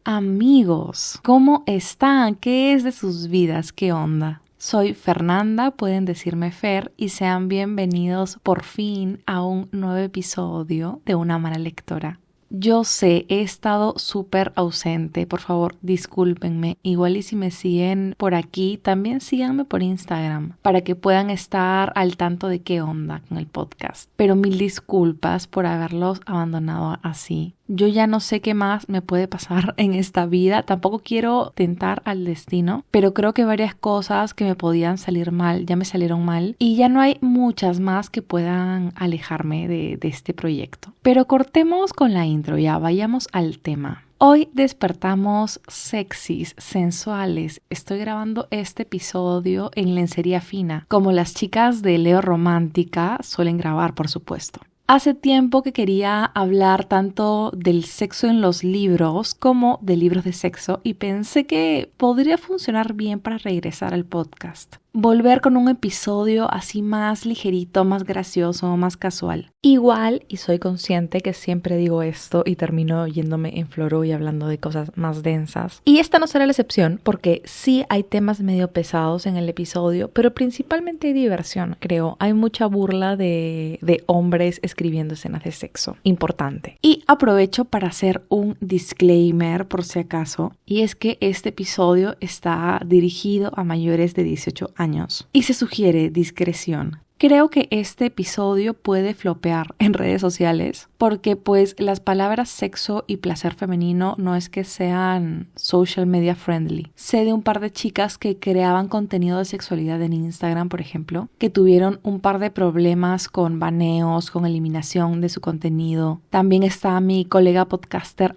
Amigos, ¿cómo están? ¿Qué es de sus vidas? ¿Qué onda? Soy Fernanda, pueden decirme Fer, y sean bienvenidos por fin a un nuevo episodio de Una Mala Lectora. Yo sé, he estado súper ausente, por favor discúlpenme, igual y si me siguen por aquí, también síganme por Instagram para que puedan estar al tanto de qué onda con el podcast. Pero mil disculpas por haberlos abandonado así. Yo ya no sé qué más me puede pasar en esta vida, tampoco quiero tentar al destino, pero creo que varias cosas que me podían salir mal ya me salieron mal y ya no hay muchas más que puedan alejarme de este proyecto. Pero cortemos con la intro, ya vayamos al tema. Hoy despertamos sexys, sensuales. Estoy grabando este episodio en lencería fina, como las chicas de Leo Romántica suelen grabar, por supuesto. Hace tiempo que quería hablar tanto del sexo en los libros como de libros de sexo y pensé que podría funcionar bien para regresar al podcast. Volver con un episodio así más ligerito, más gracioso, más casual. Igual, y soy consciente que siempre digo esto y termino yéndome en floro y hablando de cosas más densas. Y esta no será la excepción porque sí hay temas medio pesados en el episodio, pero principalmente hay diversión, creo. Hay mucha burla de hombres escribiendo escenas de sexo. Importante. Y aprovecho para hacer un disclaimer por si acaso, y es que este episodio está dirigido a mayores de 18 años. Y se sugiere discreción. Creo que este episodio puede flopear en redes sociales porque pues las palabras sexo y placer femenino no es que sean social media friendly. Sé de un par de chicas que creaban contenido de sexualidad en Instagram, por ejemplo, que tuvieron un par de problemas con baneos, con eliminación de su contenido. También está mi colega podcaster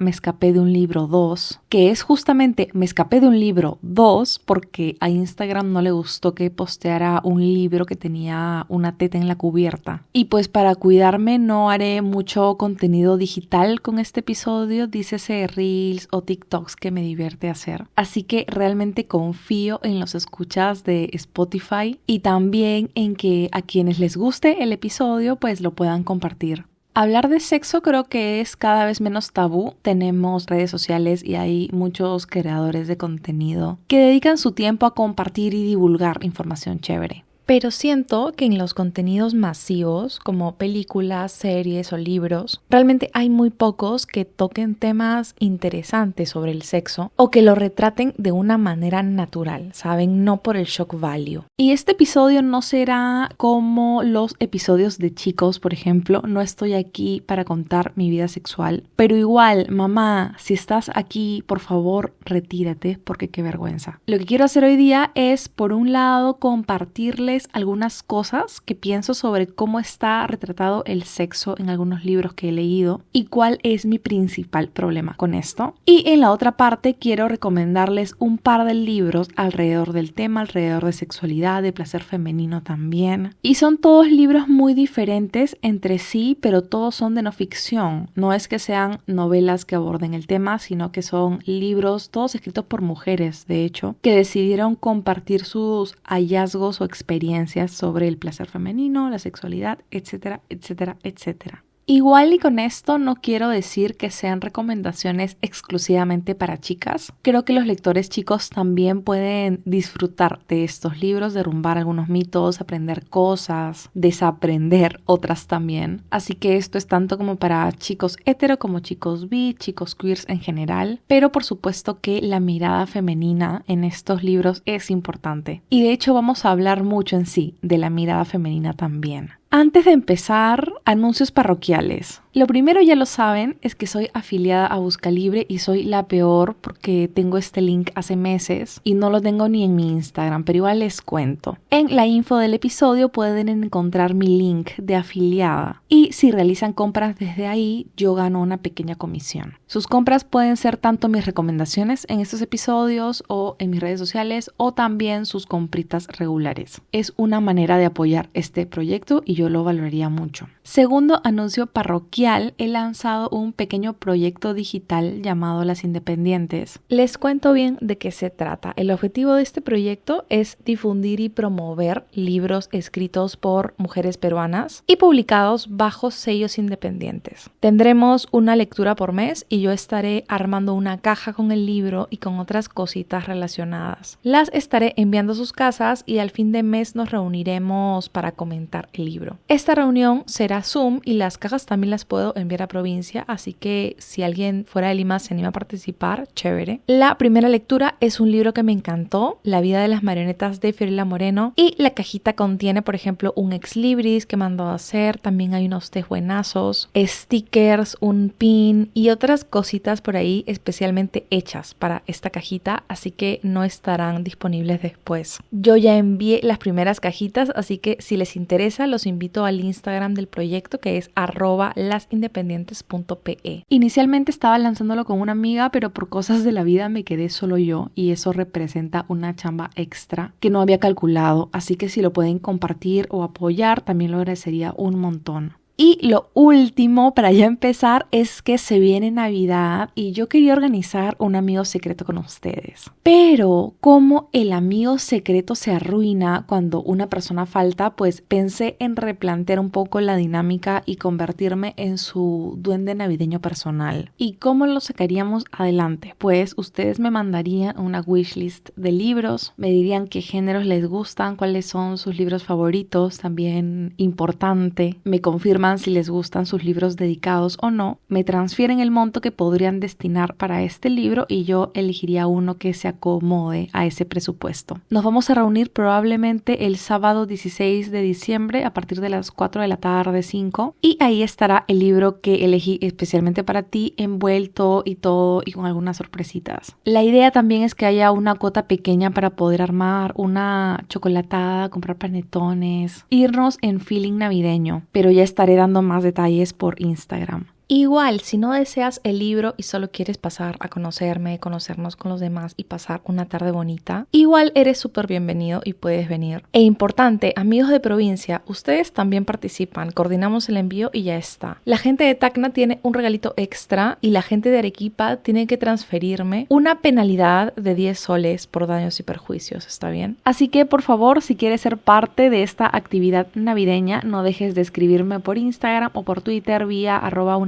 @me escapé de un libro 2, que es justamente me escapé de un libro 2 porque a Instagram no le gustó que posteara un libro que tenía una teta en la cubierta. Y pues para cuidarme no haré mucho contenido digital con este episodio, dícese reels o TikToks que me divierte hacer. Así que realmente confío en los escuchas de Spotify y también en que a quienes les guste el episodio pues lo puedan compartir. Hablar de sexo creo que es cada vez menos tabú. Tenemos redes sociales y hay muchos creadores de contenido que dedican su tiempo a compartir y divulgar información chévere. Pero siento que en los contenidos masivos, como películas, series o libros, realmente hay muy pocos que toquen temas interesantes sobre el sexo o que lo retraten de una manera natural, ¿saben? No por el shock value. Y este episodio no será como los episodios de chicos, por ejemplo. No estoy aquí para contar mi vida sexual. Pero igual, mamá, si estás aquí, por favor, retírate porque qué vergüenza. Lo que quiero hacer hoy día es, por un lado, compartirles algunas cosas que pienso sobre cómo está retratado el sexo en algunos libros que he leído y cuál es mi principal problema con esto. Y en la otra parte quiero recomendarles un par de libros alrededor del tema, alrededor de sexualidad, de placer femenino también. Y son todos libros muy diferentes entre sí, pero todos son de no ficción. No es que sean novelas que aborden el tema, sino que son libros todos escritos por mujeres, de hecho, que decidieron compartir sus hallazgos o experiencias sobre el placer femenino, la sexualidad, etcétera, etcétera, etcétera. Igual y con esto no quiero decir que sean recomendaciones exclusivamente para chicas. Creo que los lectores chicos también pueden disfrutar de estos libros, derrumbar algunos mitos, aprender cosas, desaprender otras también. Así que esto es tanto como para chicos hetero como chicos bi, chicos queers en general. Pero por supuesto que la mirada femenina en estos libros es importante. Y de hecho vamos a hablar mucho en sí de la mirada femenina también. Antes de empezar, anuncios parroquiales. Lo primero, ya lo saben, es que soy afiliada a Buscalibre y soy la peor porque tengo este link hace meses y no lo tengo ni en mi Instagram, pero igual les cuento. En la info del episodio pueden encontrar mi link de afiliada y si realizan compras desde ahí, yo gano una pequeña comisión. Sus compras pueden ser tanto mis recomendaciones en estos episodios o en mis redes sociales o también sus compritas regulares. Es una manera de apoyar este proyecto y yo lo valoraría mucho. Segundo anuncio parroquial oficial he lanzado un pequeño proyecto digital llamado Las Independientes. Les cuento bien de qué se trata. El objetivo de este proyecto es difundir y promover libros escritos por mujeres peruanas y publicados bajo sellos independientes. Tendremos una lectura por mes y yo estaré armando una caja con el libro y con otras cositas relacionadas. Las estaré enviando a sus casas y al fin de mes nos reuniremos para comentar el libro. Esta reunión será Zoom y las cajas también las puedo enviar a provincia, así que si alguien fuera de Lima se anima a participar, chévere. La primera lectura es un libro que me encantó, La vida de las marionetas de Fiorella Moreno, y la cajita contiene, por ejemplo, un ex libris que mandó a hacer, también hay unos tés buenazos, stickers, un pin y otras cositas por ahí especialmente hechas para esta cajita, así que no estarán disponibles después. Yo ya envié las primeras cajitas, así que si les interesa los invito al Instagram del proyecto que es @lasindependientes.pe. Inicialmente estaba lanzándolo con una amiga, pero por cosas de la vida me quedé solo yo y eso representa una chamba extra que no había calculado, así que si lo pueden compartir o apoyar también lo agradecería un montón. Y lo último para ya empezar es que se viene Navidad y yo quería organizar un amigo secreto con ustedes. Pero como el amigo secreto se arruina cuando una persona falta, pues pensé en replantear un poco la dinámica y convertirme en su duende navideño personal. ¿Y cómo lo sacaríamos adelante? Pues ustedes me mandarían una wishlist de libros, me dirían qué géneros les gustan, cuáles son sus libros favoritos, también importante, me confirman si les gustan sus libros dedicados o no, me transfieren el monto que podrían destinar para este libro y yo elegiría uno que se acomode a ese presupuesto. Nos vamos a reunir probablemente el sábado 16 de diciembre a partir de las 4 de la tarde, 5, y ahí estará el libro que elegí especialmente para ti, envuelto y todo y con algunas sorpresitas. La idea también es que haya una cuota pequeña para poder armar una chocolatada, comprar panetones, irnos en feeling navideño, pero ya estaré dando más detalles por Instagram. Igual, si no deseas el libro y solo quieres pasar a conocerme, conocernos con los demás y pasar una tarde bonita, igual eres súper bienvenido y puedes venir. E importante, amigos de provincia, ustedes también participan, coordinamos el envío y ya está. La gente de Tacna tiene un regalito extra y la gente de Arequipa tiene que transferirme una penalidad de 10 soles por daños y perjuicios, ¿está bien? Así que por favor, si quieres ser parte de esta actividad navideña, no dejes de escribirme por Instagram o por Twitter vía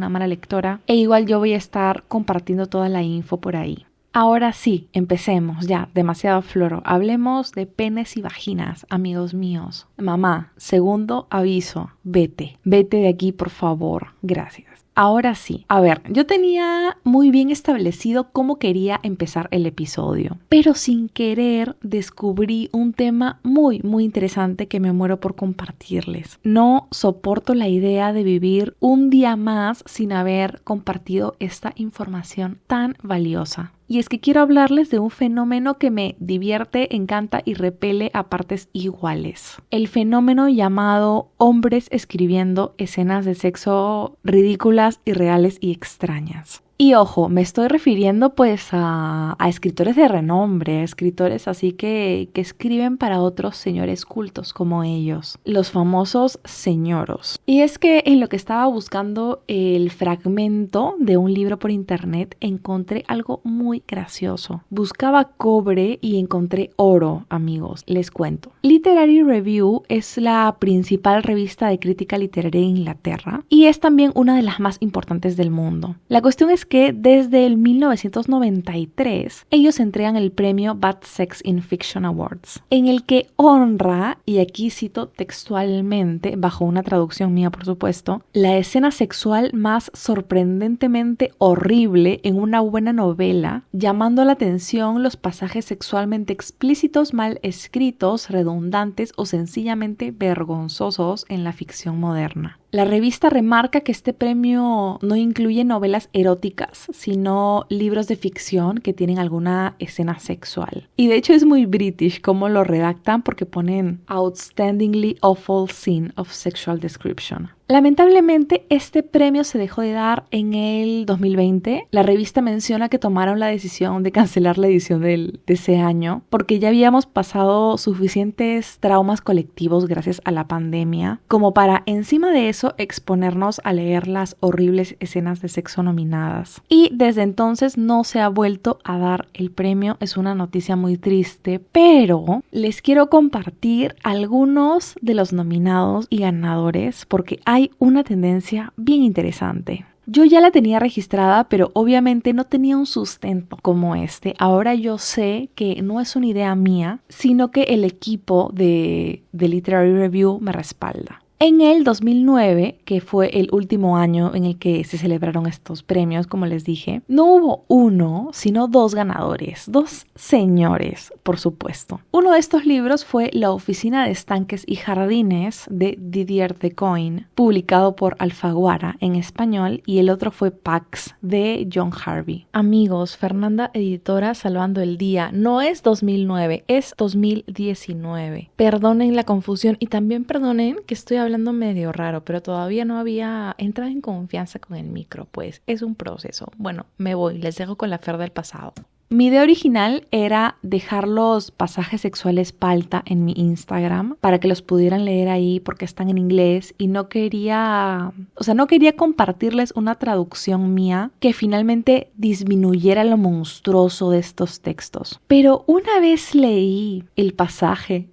@unamaralectora e igual yo voy a estar compartiendo toda la info por ahí. Ahora sí, empecemos ya, demasiado floro. Hablemos de penes y vaginas, amigos míos. Mamá, segundo aviso, vete de aquí por favor, gracias. Ahora sí, a ver, yo tenía muy bien establecido cómo quería empezar el episodio, pero sin querer descubrí un tema muy interesante que me muero por compartirles. No soporto la idea de vivir un día más sin haber compartido esta información tan valiosa. Y es que quiero hablarles de un fenómeno que me divierte, encanta y repele a partes iguales. El fenómeno llamado hombres escribiendo escenas de sexo ridículas, irreales y extrañas. Y ojo, me estoy refiriendo pues a escritores de renombre, escritores así que escriben para otros señores cultos como ellos, los famosos señoros. Y es que en lo que estaba buscando el fragmento de un libro por internet encontré algo muy gracioso. Buscaba cobre y encontré oro, amigos, les cuento. Literary Review es la principal revista de crítica literaria de Inglaterra y es también una de las más importantes del mundo. La cuestión es que desde el 1993 ellos entregan el premio Bad Sex in Fiction Awards, en el que honra, y aquí cito textualmente, bajo una traducción mía por supuesto, la escena sexual más sorprendentemente horrible en una buena novela, llamando la atención los pasajes sexualmente explícitos, mal escritos, redundantes o sencillamente vergonzosos en la ficción moderna. La revista remarca que este premio no incluye novelas eróticas, sino libros de ficción que tienen alguna escena sexual. Y de hecho es muy british cómo lo redactan porque ponen Outstandingly Awful Scene of Sexual Description. Lamentablemente, este premio se dejó de dar en el 2020. La revista menciona que tomaron la decisión de cancelar la edición de ese año porque ya habíamos pasado suficientes traumas colectivos gracias a la pandemia como para encima de eso exponernos a leer las horribles escenas de sexo nominadas. Y desde entonces no se ha vuelto a dar el premio. Es una noticia muy triste, pero les quiero compartir algunos de los nominados y ganadores porque hay una tendencia bien interesante. Yo ya la tenía registrada, pero obviamente no tenía un sustento como este. Ahora yo sé que no es una idea mía, sino que el equipo de Literary Review me respalda. En el 2009, que fue el último año en el que se celebraron estos premios, como les dije, no hubo uno, sino dos ganadores, dos señores, por supuesto. Uno de estos libros fue La Oficina de Estanques y Jardines de Didier de Coin, publicado por Alfaguara en español, y el otro fue Pax de John Harvey. Amigos, Fernanda Editora salvando el día. No es 2009, es 2019. Perdonen la confusión y también perdonen que estoy hablando medio raro, pero todavía no había entrado en confianza con el micro, pues es un proceso. Bueno, me voy, les dejo con la Fer del pasado. Mi idea original era dejar los pasajes sexuales palta en mi Instagram para que los pudieran leer ahí porque están en inglés y no quería compartirles una traducción mía que finalmente disminuyera lo monstruoso de estos textos. Pero una vez leí el pasaje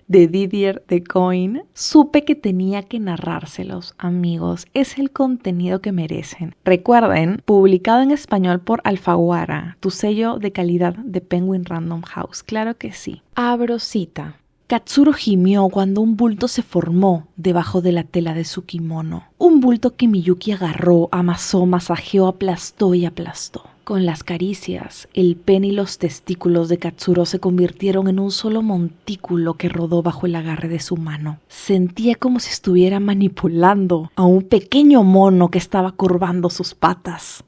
de Didier de Coin, supe que tenía que narrárselos, amigos. Es el contenido que merecen. Recuerden, publicado en español por Alfaguara, tu sello de calidad de Penguin Random House. Claro que sí. Abro cita. Katsuro gimió cuando un bulto se formó debajo de la tela de su kimono. Un bulto que Miyuki agarró, amasó, masajeó, aplastó y aplastó. Con las caricias, el pene y los testículos de Katsuro se convirtieron en un solo montículo que rodó bajo el agarre de su mano. Sentía como si estuviera manipulando a un pequeño mono que estaba curvando sus patas.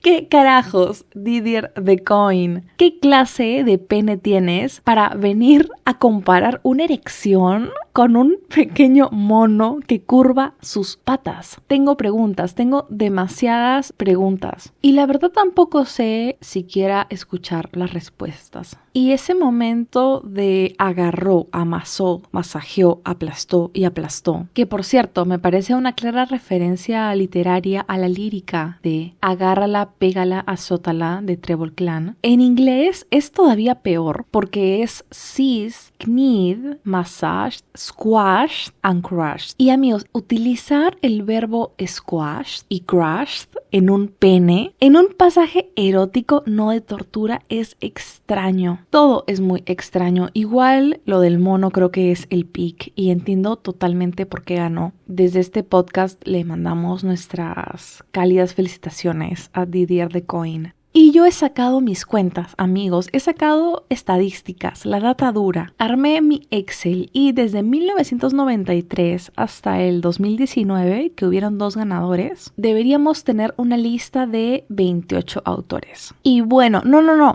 ¿Qué carajos, Didier de Coin? ¿Qué clase de pene tienes para venir a comparar una erección con un pequeño mono que curva sus patas? Tengo preguntas, tengo demasiadas preguntas. Y la verdad tampoco sé siquiera escuchar las respuestas. Y ese momento de agarró, amasó, masajeó, aplastó y aplastó, que por cierto me parece una clara referencia literaria a la lírica de agárrala, pégala, azótala de Treble Clan. En inglés es todavía peor porque es seized, kneed, massaged, squashed and crushed. Y amigos, utilizar el verbo squashed y crushed en un pene, en un pasaje erótico no de tortura, es extraño. Todo es muy extraño. Igual lo del mono creo que es el pick y entiendo totalmente por qué ganó. Desde este podcast le mandamos nuestras cálidas felicitaciones a Didier de Coin. Y yo he sacado mis cuentas, amigos, he sacado estadísticas, la data dura. Armé mi Excel y desde 1993 hasta el 2019, que hubieron 2 ganadores, deberíamos tener una lista de 28 autores. Y bueno,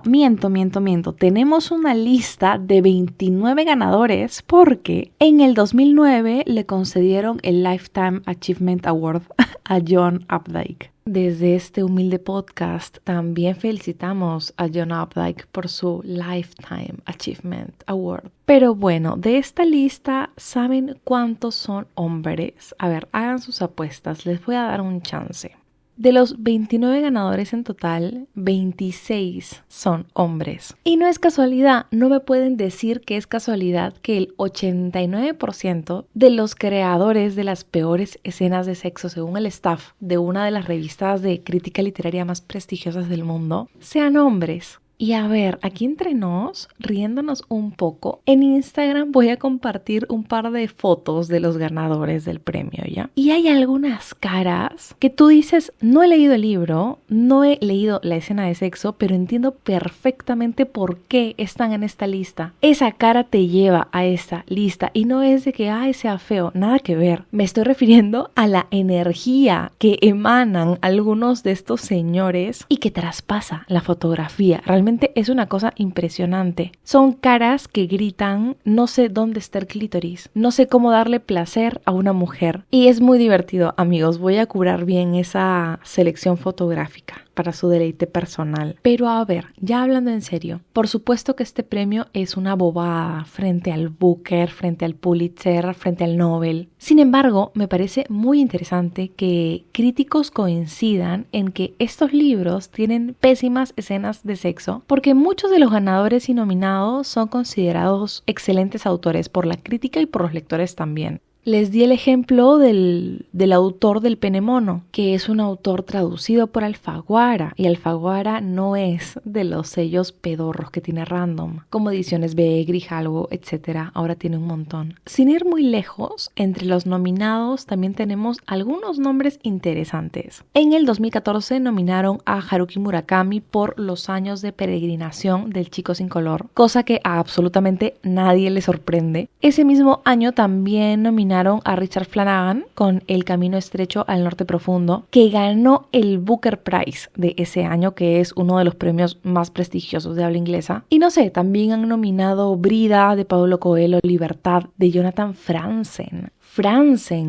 miento. Tenemos una lista de 29 ganadores porque en el 2009 le concedieron el Lifetime Achievement Award a John Updike. Desde este humilde podcast también felicitamos a John Updike por su Lifetime Achievement Award. Pero bueno, de esta lista, ¿saben cuántos son hombres? A ver, hagan sus apuestas, les voy a dar un chance. De los 29 ganadores en total, 26 son hombres. Y no es casualidad, no me pueden decir que es casualidad que el 89% de los creadores de las peores escenas de sexo, según el staff de una de las revistas de crítica literaria más prestigiosas del mundo, sean hombres. Y a ver, aquí entre nos, riéndonos un poco, en Instagram voy a compartir un par de fotos de los ganadores del premio, ¿ya? Y hay algunas caras que tú dices, no he leído el libro, no he leído la escena de sexo, pero entiendo perfectamente por qué están en esta lista. Esa cara te lleva a esta lista y no es de que, sea feo, nada que ver. Me estoy refiriendo a la energía que emanan algunos de estos señores y que traspasa la fotografía. Realmente realmente es una cosa impresionante. Son caras que gritan: no sé dónde está el clítoris, no sé cómo darle placer a una mujer. Y es muy divertido, amigos. Voy a curar bien esa selección fotográfica para su deleite personal. Pero a ver, ya hablando en serio, por supuesto que este premio es una bobada frente al Booker, frente al Pulitzer, frente al Nobel. Sin embargo, me parece muy interesante que críticos coincidan en que estos libros tienen pésimas escenas de sexo, porque muchos de los ganadores y nominados son considerados excelentes autores por la crítica y por los lectores también. Les di el ejemplo del autor del Pene Mono, que es un autor traducido por Alfaguara, y Alfaguara no es de los sellos pedorros que tiene Random, como Ediciones B, Grijalvo, etc. Ahora tiene un montón. Sin ir muy lejos, entre los nominados también tenemos algunos nombres interesantes. En el 2014 nominaron a Haruki Murakami por Los años de peregrinación del chico sin color, cosa que a absolutamente nadie le sorprende. Ese mismo año también nominaron a Richard Flanagan con El camino estrecho al norte profundo, que ganó el Booker Prize de ese año, que es uno de los premios más prestigiosos de habla inglesa. Y no sé, también han nominado Brida de Paulo Coelho, Libertad de Jonathan Franzen,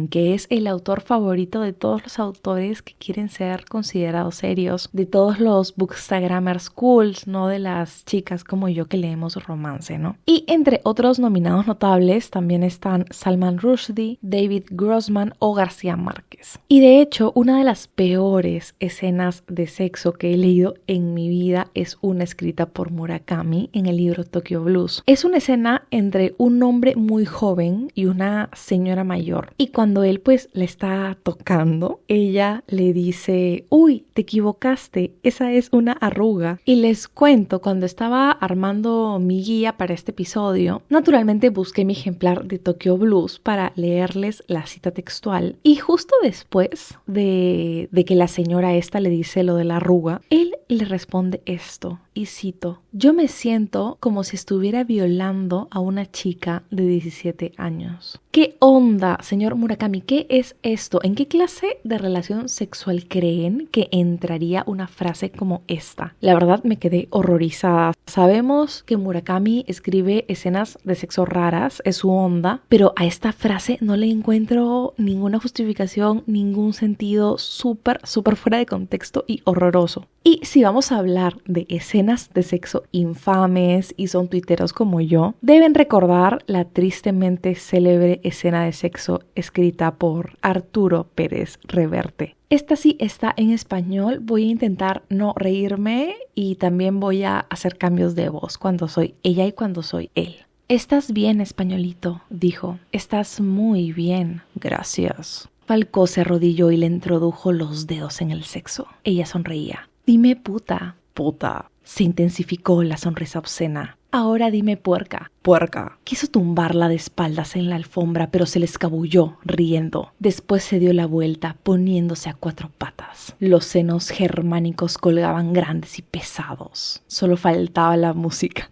que es el autor favorito de todos los autores que quieren ser considerados serios, de todos los bookstagrammers cools, no de las chicas como yo que leemos romance, ¿no? Y entre otros nominados notables también están Salman Rushdie, David Grossman o García Márquez. Y de hecho, una de las peores escenas de sexo que he leído en mi vida es una escrita por Murakami en el libro Tokyo Blues. Es una escena entre un hombre muy joven y una señora mayor. Y cuando él pues le está tocando, ella le dice: uy, te equivocaste, esa es una arruga. Y les cuento, cuando estaba armando mi guía para este episodio, naturalmente busqué mi ejemplar de Tokyo Blues para leerles la cita textual. Y justo después de que la señora esta le dice lo de la arruga, él le responde esto, y cito: yo me siento como si estuviera violando a una chica de 17 años. ¿Qué onda, señor Murakami? ¿Qué es esto? ¿En qué clase de relación sexual creen que entraría una frase como esta? La verdad me quedé horrorizada. Sabemos que Murakami escribe escenas de sexo raras, es su onda, pero a esta frase no le encuentro ninguna justificación, ningún sentido, súper fuera de contexto y horroroso. Y si vamos a hablar de escenas de sexo infames y son tuiteros como yo, deben recordar la tristemente célebre escena de sexo escrita por Arturo Pérez Reverte. Esta sí está en español, voy a intentar no reírme y también voy a hacer cambios de voz cuando soy ella y cuando soy él. «Estás bien, españolito», dijo. «Estás muy bien, gracias». Falcó se arrodilló y le introdujo los dedos en el sexo. Ella sonreía. «Dime puta». «Puta». Se intensificó la sonrisa obscena. «Ahora dime puerca». «Puerca». Quiso tumbarla de espaldas en la alfombra, pero se le escabulló, riendo. Después se dio la vuelta, poniéndose a cuatro patas. Los senos germánicos colgaban grandes y pesados. Solo faltaba la música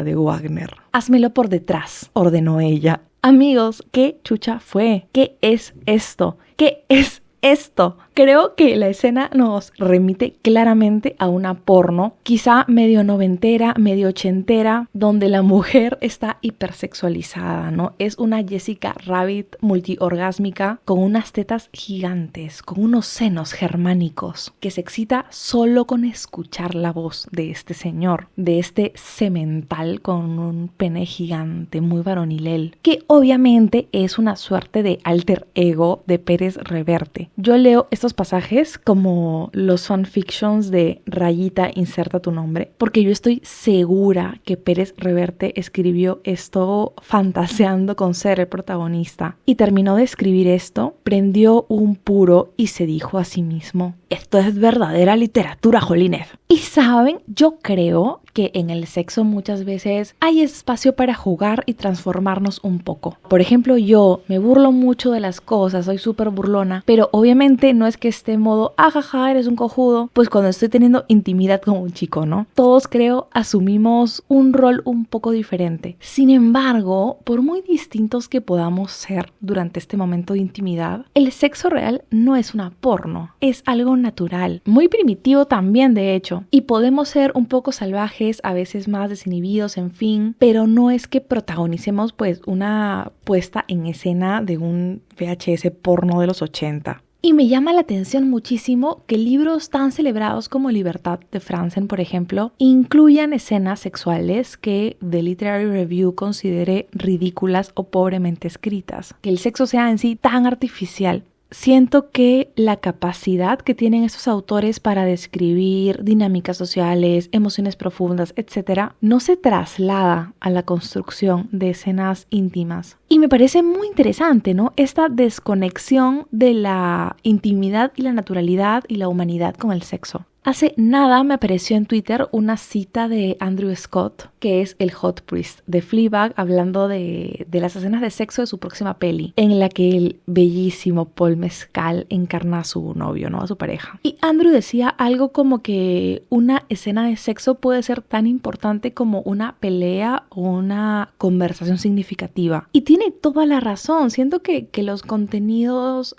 de Wagner. «Házmelo por detrás», ordenó ella. Amigos, ¿qué chucha fue? ¿Qué es esto? ¿Qué es esto? Creo que la escena nos remite claramente a una porno, quizá medio noventera, medio ochentera, donde la mujer está hipersexualizada, ¿no? Es una Jessica Rabbit multiorgásmica con unas tetas gigantes, con unos senos germánicos, que se excita solo con escuchar la voz de este señor, de este semental con un pene gigante, muy varonilel, que obviamente es una suerte de alter ego de Pérez Reverte. Yo leo estos pasajes como los fanfictions de rayita inserta tu nombre, porque yo estoy segura que Pérez Reverte escribió esto fantaseando con ser el protagonista y terminó de escribir esto, prendió un puro y se dijo a sí mismo: esto es verdadera literatura, jolines. Y saben, yo creo que en el sexo muchas veces hay espacio para jugar y transformarnos un poco. Por ejemplo, yo me burlo mucho de las cosas, soy súper burlona, pero obviamente no es es que esté en modo, ajaja, eres un cojudo, pues cuando estoy teniendo intimidad con un chico, ¿no? Todos creo asumimos un rol un poco diferente. Sin embargo, por muy distintos que podamos ser durante este momento de intimidad, el sexo real no es una porno, es algo natural, muy primitivo también de hecho, y podemos ser un poco salvajes, a veces más desinhibidos, en fin, pero no es que protagonicemos pues una puesta en escena de un VHS porno de los 80. Y me llama la atención muchísimo que libros tan celebrados como Libertad de Franzen, por ejemplo, incluyan escenas sexuales que The Literary Review considere ridículas o pobremente escritas. Que el sexo sea en sí tan artificial. Siento que la capacidad que tienen estos autores para describir dinámicas sociales, emociones profundas, etc., no se traslada a la construcción de escenas íntimas. Y me parece muy interesante, ¿no? Esta desconexión de la intimidad y la naturalidad y la humanidad con el sexo. Hace nada me apareció en Twitter una cita de Andrew Scott, que es el Hot Priest de Fleabag, hablando de las escenas de sexo de su próxima peli, en la que el bellísimo Paul Mescal encarna a su novio, ¿no? A su pareja. Y Andrew decía algo como que una escena de sexo puede ser tan importante como una pelea o una conversación significativa. Y tiene toda la razón. Siento que los contenidos,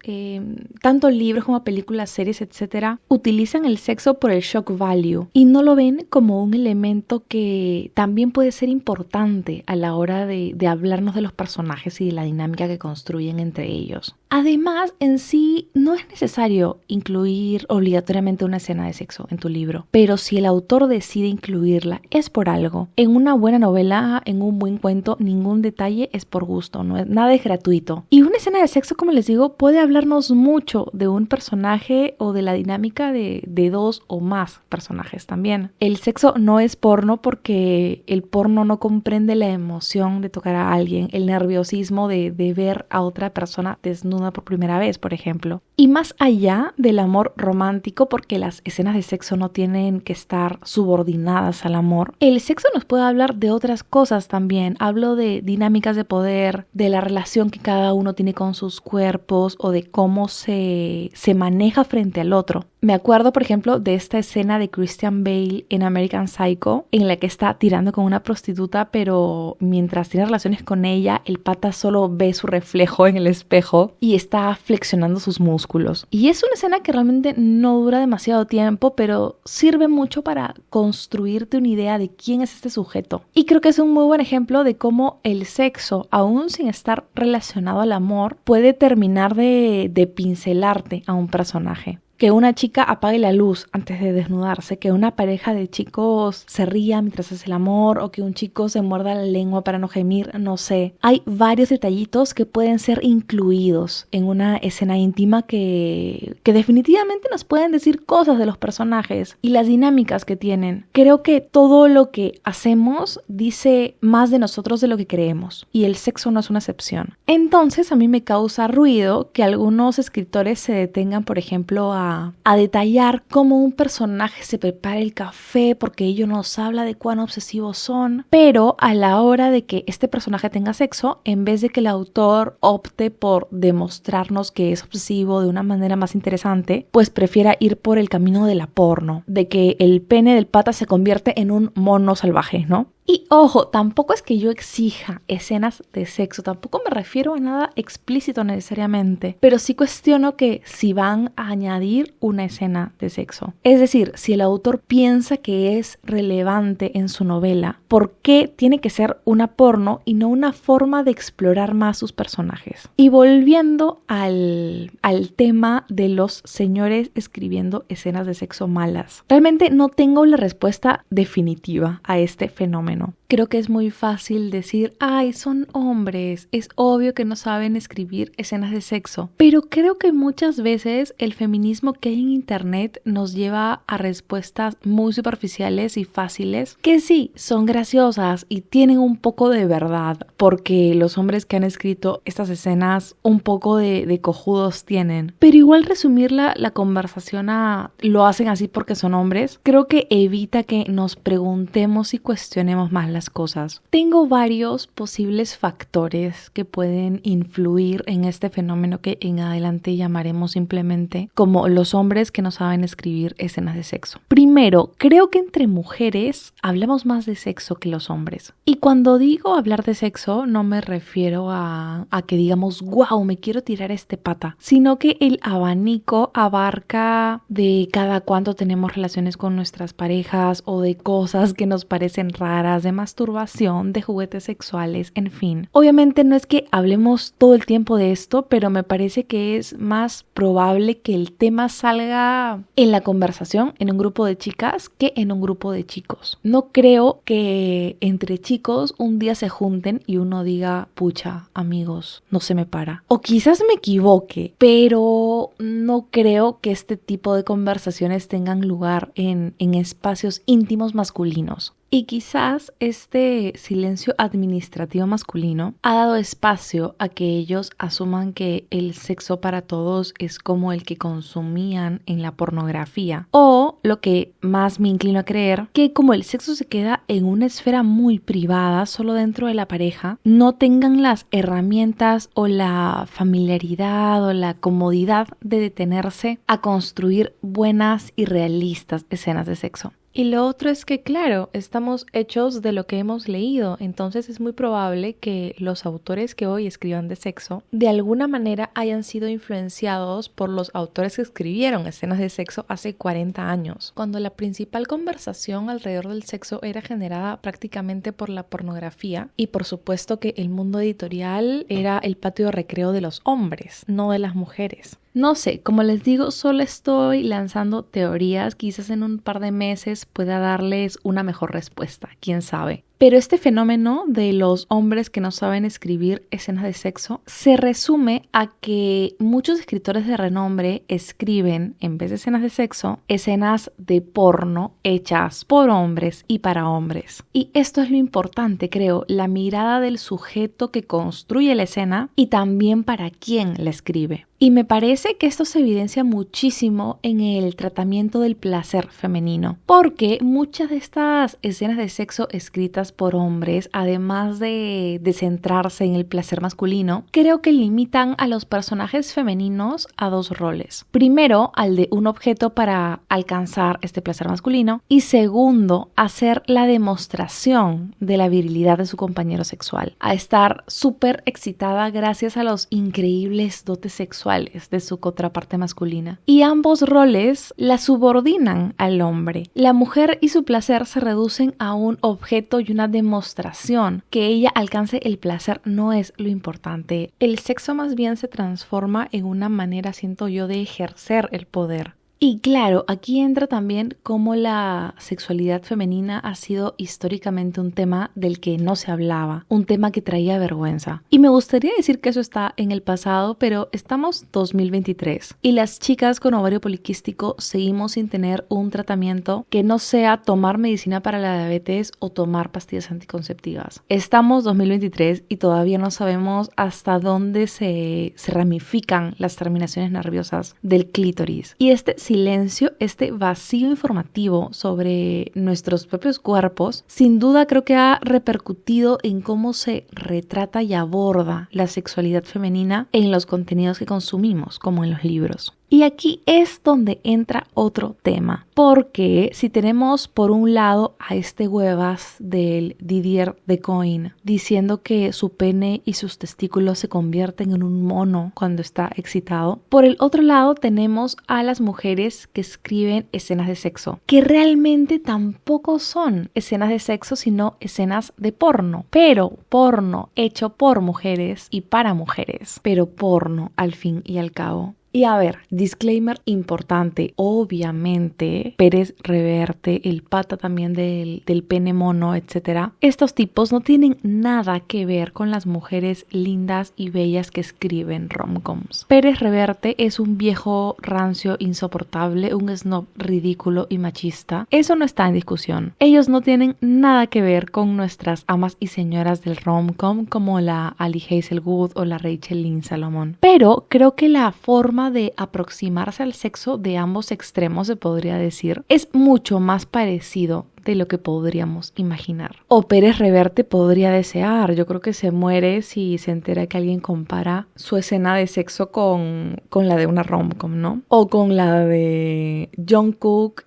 tanto libros como películas, series, etcétera, utilizan el sexo por el shock value y no lo ven como un elemento que también puede ser importante a la hora de hablarnos de los personajes y de la dinámica que construyen entre ellos. Además, en sí no es necesario incluir obligatoriamente una escena de sexo en tu libro, pero si el autor decide incluirla es por algo. En una buena novela, en un buen cuento, ningún detalle es por gusto, nada es gratuito. Y una escena de sexo, como les digo, puede hablarnos mucho de un personaje o de la dinámica de dos o más personajes también. El sexo no es porno porque el porno no comprende la emoción de tocar a alguien, el nerviosismo de ver a otra persona desnuda por primera vez, por ejemplo. Y más allá del amor romántico, porque las escenas de sexo no tienen que estar subordinadas al amor, el sexo nos puede hablar de otras cosas también. Hablo de dinámicas de poder, de la relación que cada uno tiene con sus cuerpos o de cómo se maneja frente al otro. Me acuerdo, por ejemplo, de esta escena de Christian Bale en American Psycho, en la que está tirando con una prostituta, pero mientras tiene relaciones con ella, el pata solo ve su reflejo en el espejo y está flexionando sus músculos. Y es una escena que realmente no dura demasiado tiempo, pero sirve mucho para construirte una idea de quién es este sujeto. Y creo que es un muy buen ejemplo de cómo el sexo, aún sin estar relacionado al amor, puede terminar de pincelarte a un personaje. Que una chica apague la luz antes de desnudarse, que una pareja de chicos se ría mientras hace el amor o que un chico se muerda la lengua para no gemir, no sé. Hay varios detallitos que pueden ser incluidos en una escena íntima que definitivamente nos pueden decir cosas de los personajes y las dinámicas que tienen. Creo que todo lo que hacemos dice más de nosotros de lo que creemos y el sexo no es una excepción. Entonces a mí me causa ruido que algunos escritores se detengan, por ejemplo, a detallar cómo un personaje se prepara el café porque ello nos habla de cuán obsesivos son, pero a la hora de que este personaje tenga sexo, en vez de que el autor opte por demostrarnos que es obsesivo de una manera más interesante, pues prefiera ir por el camino de la porno, de que el pene del pata se convierte en un mono salvaje, ¿no? Y ojo, tampoco es que yo exija escenas de sexo, tampoco me refiero a nada explícito necesariamente, pero sí cuestiono que si van a añadir una escena de sexo. Es decir, si el autor piensa que es relevante en su novela, ¿por qué tiene que ser una porno y no una forma de explorar más sus personajes? Y volviendo al tema de los señores escribiendo escenas de sexo malas, realmente no tengo la respuesta definitiva a este fenómeno. Creo que es muy fácil decir, ay, son hombres, es obvio que no saben escribir escenas de sexo, pero creo que muchas veces el feminismo que hay en internet nos lleva a respuestas muy superficiales y fáciles, que sí, son graciosas y tienen un poco de verdad, porque los hombres que han escrito estas escenas un poco de cojudos tienen, pero igual resumir la conversación a lo hacen así porque son hombres, creo que evita que nos preguntemos y cuestionemos complicamos más las cosas. Tengo varios posibles factores que pueden influir en este fenómeno que en adelante llamaremos simplemente como los hombres que no saben escribir escenas de sexo. Primero, creo que entre mujeres hablamos más de sexo que los hombres. Y cuando digo hablar de sexo, no me refiero a que digamos, wow, me quiero tirar este pata, sino que el abanico abarca de cada cuánto tenemos relaciones con nuestras parejas o de cosas que nos parecen raras, de masturbación, de juguetes sexuales, en fin. Obviamente no es que hablemos todo el tiempo de esto, pero me parece que es más probable que el tema salga en la conversación en un grupo de chicas que en un grupo de chicos. No creo que entre chicos un día se junten y uno diga, pucha, amigos, no se me para. O quizás me equivoque, pero no creo que este tipo de conversaciones tengan lugar en espacios íntimos masculinos. Y quizás este silencio administrativo masculino ha dado espacio a que ellos asuman que el sexo para todos es como el que consumían en la pornografía. O, lo que más me inclino a creer, que como el sexo se queda en una esfera muy privada, solo dentro de la pareja, no tengan las herramientas o la familiaridad o la comodidad de detenerse a construir buenas y realistas escenas de sexo. Y lo otro es que, claro, estamos hechos de lo que hemos leído, entonces es muy probable que los autores que hoy escriban de sexo de alguna manera hayan sido influenciados por los autores que escribieron escenas de sexo hace 40 años, cuando la principal conversación alrededor del sexo era generada prácticamente por la pornografía y por supuesto que el mundo editorial era el patio de recreo de los hombres, no de las mujeres. No sé, como les digo, solo estoy lanzando teorías, quizás en un par de meses pueda darles una mejor respuesta, quién sabe. Pero este fenómeno de los hombres que no saben escribir escenas de sexo se resume a que muchos escritores de renombre escriben, en vez de escenas de sexo, escenas de porno hechas por hombres y para hombres. Y esto es lo importante, creo, la mirada del sujeto que construye la escena y también para quién la escribe. Y me parece que esto se evidencia muchísimo en el tratamiento del placer femenino, porque muchas de estas escenas de sexo escritas por hombres, además de centrarse en el placer masculino, creo que limitan a los personajes femeninos a dos roles. Primero, al de un objeto para alcanzar este placer masculino y segundo, hacer la demostración de la virilidad de su compañero sexual, a estar súper excitada gracias a los increíbles dotes sexuales de su contraparte masculina. Y ambos roles la subordinan al hombre. La mujer y su placer se reducen a un objeto y una demostración. Que ella alcance el placer no es lo importante. El sexo más bien se transforma en una manera, siento yo, de ejercer el poder. Y claro, aquí entra también cómo la sexualidad femenina ha sido históricamente un tema del que no se hablaba, un tema que traía vergüenza. Y me gustaría decir que eso está en el pasado, pero estamos 2023 y las chicas con ovario poliquístico seguimos sin tener un tratamiento que no sea tomar medicina para la diabetes o tomar pastillas anticonceptivas. Estamos 2023 y todavía no sabemos hasta dónde se ramifican las terminaciones nerviosas del clítoris. Y este silencio, este vacío informativo sobre nuestros propios cuerpos, sin duda creo que ha repercutido en cómo se retrata y aborda la sexualidad femenina en los contenidos que consumimos, como en los libros. Y aquí es donde entra otro tema, porque si tenemos por un lado a este huevas del Didier Decoing diciendo que su pene y sus testículos se convierten en un mono cuando está excitado, por el otro lado tenemos a las mujeres que escriben escenas de sexo, que realmente tampoco son escenas de sexo sino escenas de porno, pero porno hecho por mujeres y para mujeres, pero porno al fin y al cabo. Y a ver, disclaimer importante, obviamente Pérez Reverte, el pata también del pene mono, etc. Estos tipos no tienen nada que ver con las mujeres lindas y bellas que escriben romcoms. Pérez Reverte es un viejo rancio insoportable, un snob ridículo y machista. Eso no está en discusión. Ellos no tienen nada que ver con nuestras amas y señoras del romcom como la Ali Hazelwood o la Rachel Lynn Salomon. Pero creo que la forma forma de aproximarse al sexo de ambos extremos, se podría decir, es mucho más parecido de lo que podríamos imaginar. O Pérez Reverte podría desear. Yo creo que se muere si se entera que alguien compara su escena de sexo con la de una rom-com, ¿no? O con la de Jungkook.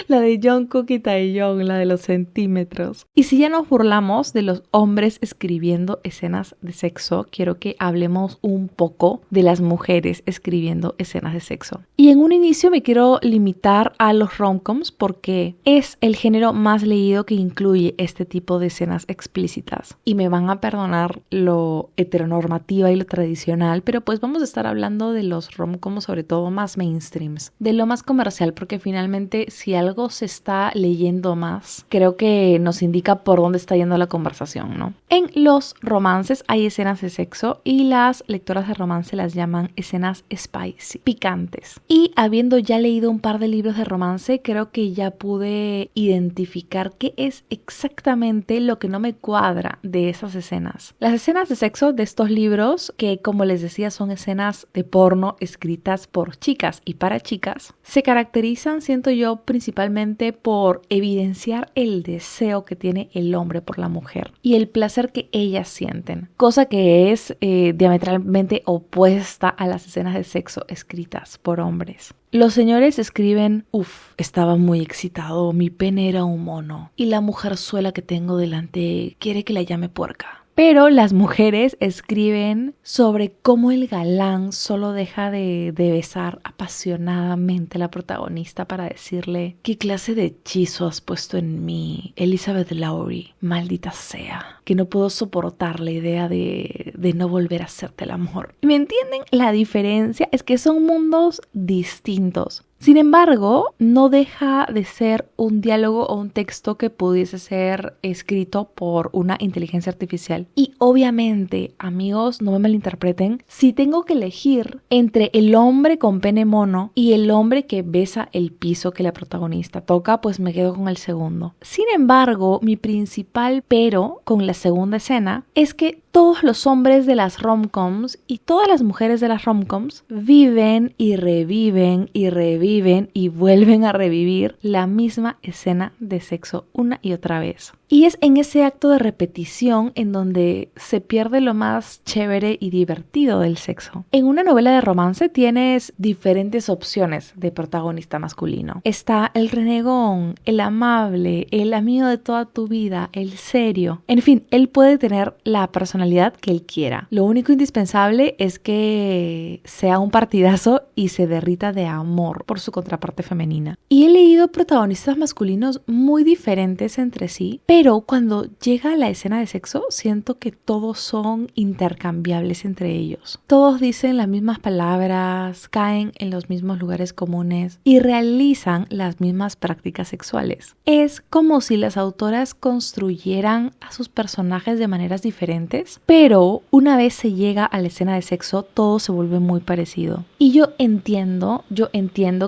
La de Jungkook y Taeyong, la de los centímetros. Y si ya nos burlamos de los hombres escribiendo escenas de sexo, quiero que hablemos un poco de las mujeres escribiendo escenas de sexo. Y en un inicio me quiero limitar a los rom-coms porque es el género más leído que incluye este tipo de escenas explícitas. Y me van a perdonar lo heteronormativa y lo tradicional, pero pues vamos a estar hablando de los rom-coms sobre todo más mainstreams, de lo más comercial, porque finalmente si algo se está leyendo más, creo que nos indica por dónde está yendo la conversación, ¿no? En los romances hay escenas de sexo y las lectoras de romance las llaman escenas spicy, picantes. Y habiendo ya leído un par de libros de romance, creo que ya pude identificar qué es exactamente lo que no me cuadra de esas escenas. Las escenas de sexo de estos libros, que como les decía son escenas de porno escritas por chicas y para chicas, se caracterizan, siento yo, principalmente por evidenciar el deseo que tiene el hombre por la mujer y el placer que ellas sienten, cosa que es diametralmente opuesta a las escenas de sexo escritas por hombres. Los señores escriben, estaba muy excitado, mi pene era un mono y la mujerzuela que tengo delante quiere que la llame puerca. Pero las mujeres escriben sobre cómo el galán solo deja de besar apasionadamente a la protagonista para decirle: ¿qué clase de hechizo has puesto en mí, Elizabeth Lowry? Maldita sea, que no puedo soportar la idea de no volver a hacerte el amor. ¿Me entienden? La diferencia es que son mundos distintos. Sin embargo, no deja de ser un diálogo o un texto que pudiese ser escrito por una inteligencia artificial. Y obviamente, amigos, no me malinterpreten, si tengo que elegir entre el hombre con pene mono y el hombre que besa el piso que la protagonista toca, pues me quedo con el segundo. Sin embargo, mi principal pero con la segunda escena es que todos los hombres de las rom-coms y todas las mujeres de las rom-coms viven y reviven y vuelven a revivir la misma escena de sexo una y otra vez. Y es en ese acto de repetición en donde se pierde lo más chévere y divertido del sexo. En una novela de romance tienes diferentes opciones de protagonista masculino. Está el renegón, el amable, el amigo de toda tu vida, el serio. En fin, él puede tener la personalidad que él quiera. Lo único indispensable es que sea un partidazo y se derrita de amor por su contraparte femenina. Y he leído protagonistas masculinos muy diferentes entre sí, pero cuando llega a la escena de sexo siento que todos son intercambiables entre ellos. Todos dicen las mismas palabras, caen en los mismos lugares comunes y realizan las mismas prácticas sexuales. Es como si las autoras construyeran a sus personajes de maneras diferentes, pero una vez se llega a la escena de sexo todo se vuelve muy parecido. Y yo entiendo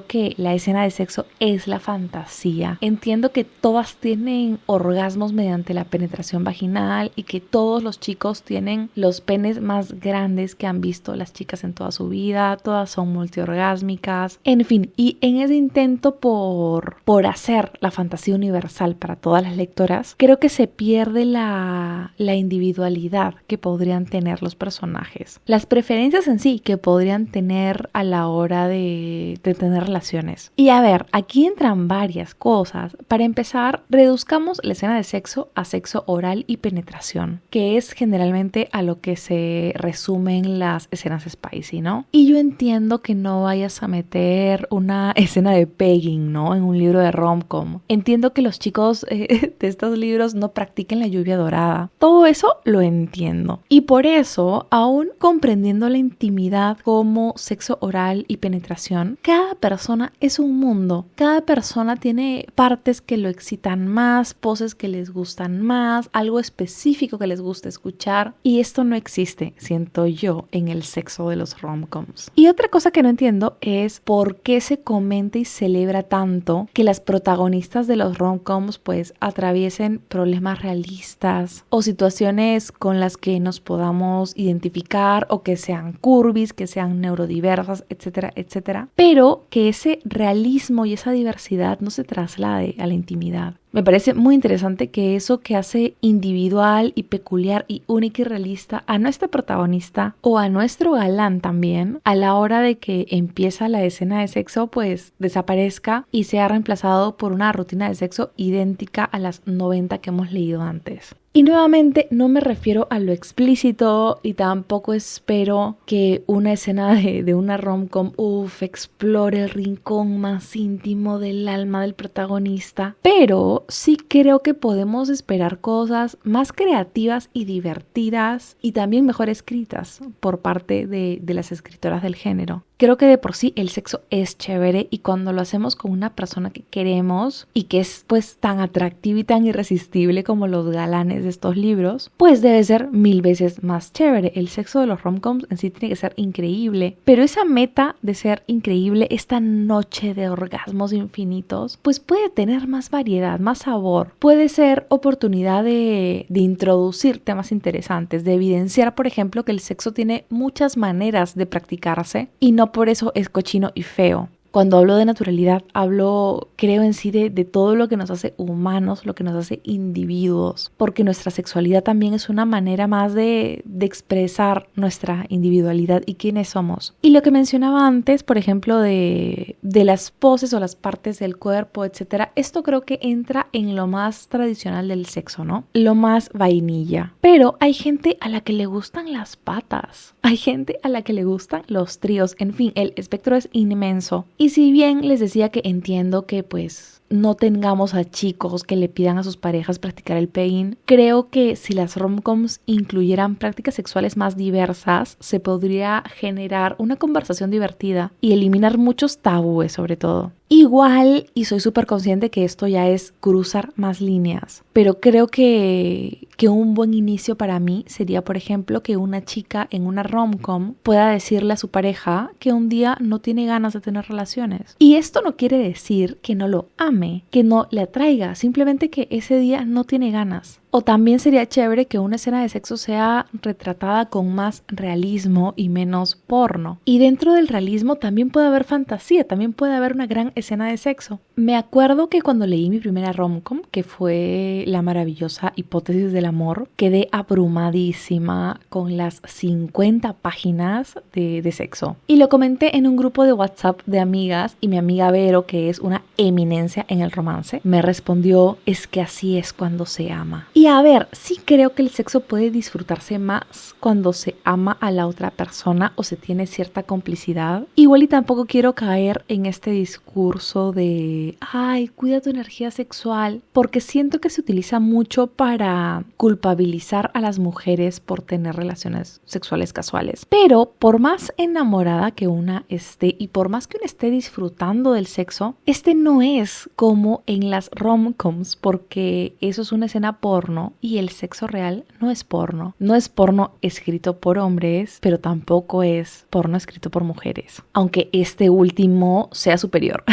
que la escena de sexo es la fantasía. Entiendo que todas tienen orgasmos mediante la penetración vaginal y que todos los chicos tienen los penes más grandes que han visto las chicas en toda su vida. Todas son multiorgásmicas. En fin, y en ese intento por hacer la fantasía universal para todas las lectoras, creo que se pierde la individualidad que podrían tener los personajes. Las preferencias en sí que podrían tener a la hora de tener relaciones. Y a ver, aquí entran varias cosas. Para empezar, reduzcamos la escena de sexo a sexo oral y penetración, que es generalmente a lo que se resumen las escenas spicy, ¿no? Y yo entiendo que no vayas a meter una escena de pegging, ¿no? En un libro de rom-com. Entiendo que los chicos de estos libros no practiquen la lluvia dorada. Todo eso lo entiendo. Y por eso, aún comprendiendo la intimidad como sexo oral y penetración, cada persona es un mundo. Cada persona tiene partes que lo excitan más, poses que les gustan más, algo específico que les gusta escuchar. Y esto no existe, siento yo, en el sexo de los rom-coms. Y otra cosa que no entiendo es por qué se comenta y celebra tanto que las protagonistas de los rom-coms pues atraviesen problemas realistas o situaciones con las las que nos podamos identificar o que sean curvis, que sean neurodiversas, etcétera, etcétera, pero que ese realismo y esa diversidad no se traslade a la intimidad. Me parece muy interesante que eso que hace individual y peculiar y única y realista a nuestra protagonista o a nuestro galán también, a la hora de que empieza la escena de sexo, pues desaparezca y sea reemplazado por una rutina de sexo idéntica a las 90 que hemos leído antes. Y nuevamente no me refiero a lo explícito y tampoco espero que una escena de una rom-com explore el rincón más íntimo del alma del protagonista, pero sí creo que podemos esperar cosas más creativas y divertidas y también mejor escritas por parte de las escritoras del género. Creo que de por sí el sexo es chévere y cuando lo hacemos con una persona que queremos y que es pues tan atractiva y tan irresistible como los galanes de estos libros, pues debe ser 1000 veces más chévere. El sexo de los rom-coms en sí tiene que ser increíble, pero esa meta de ser increíble, esta noche de orgasmos infinitos, pues puede tener más variedad, más sabor. Puede ser oportunidad de introducir temas interesantes, de evidenciar, por ejemplo, que el sexo tiene muchas maneras de practicarse y no por eso es cochino y feo. Cuando hablo de naturalidad, creo en sí de todo lo que nos hace humanos, lo que nos hace individuos, porque nuestra sexualidad también es una manera más de expresar nuestra individualidad y quiénes somos. Y lo que mencionaba antes, por ejemplo, de las poses o las partes del cuerpo, etcétera, esto creo que entra en lo más tradicional del sexo, ¿no? Lo más vainilla. Pero hay gente a la que le gustan las patas, hay gente a la que le gustan los tríos, en fin, el espectro es inmenso. Y si bien les decía que entiendo que pues no tengamos a chicos que le pidan a sus parejas practicar el pegging, creo que si las rom-coms incluyeran prácticas sexuales más diversas, se podría generar una conversación divertida y eliminar muchos tabúes sobre todo. Igual, y soy súper consciente que esto ya es cruzar más líneas, pero creo que un buen inicio para mí sería, por ejemplo, que una chica en una rom-com pueda decirle a su pareja que un día no tiene ganas de tener relaciones. Y esto no quiere decir que no lo ame, que no le atraiga, simplemente que ese día no tiene ganas. O también sería chévere que una escena de sexo sea retratada con más realismo y menos porno. Y dentro del realismo también puede haber fantasía, también puede haber una gran escena de sexo. Me acuerdo que cuando leí mi primera rom-com, que fue La maravillosa hipótesis del amor, quedé abrumadísima con las 50 páginas de sexo. Y lo comenté en un grupo de WhatsApp de amigas y mi amiga Vero, que es una eminencia en el romance, me respondió: es que así es cuando se ama. Y a ver, sí creo que el sexo puede disfrutarse más cuando se ama a la otra persona o se tiene cierta complicidad. Igual y tampoco quiero caer en este discurso de ay, cuida tu energía sexual, porque siento que se utiliza mucho para culpabilizar a las mujeres por tener relaciones sexuales casuales. Pero por más enamorada que una esté y por más que una esté disfrutando del sexo, este no es como en las rom-coms, porque eso es una escena porno y el sexo real no es porno. No es porno escrito por hombres, pero tampoco es porno escrito por mujeres. Aunque este último sea superior,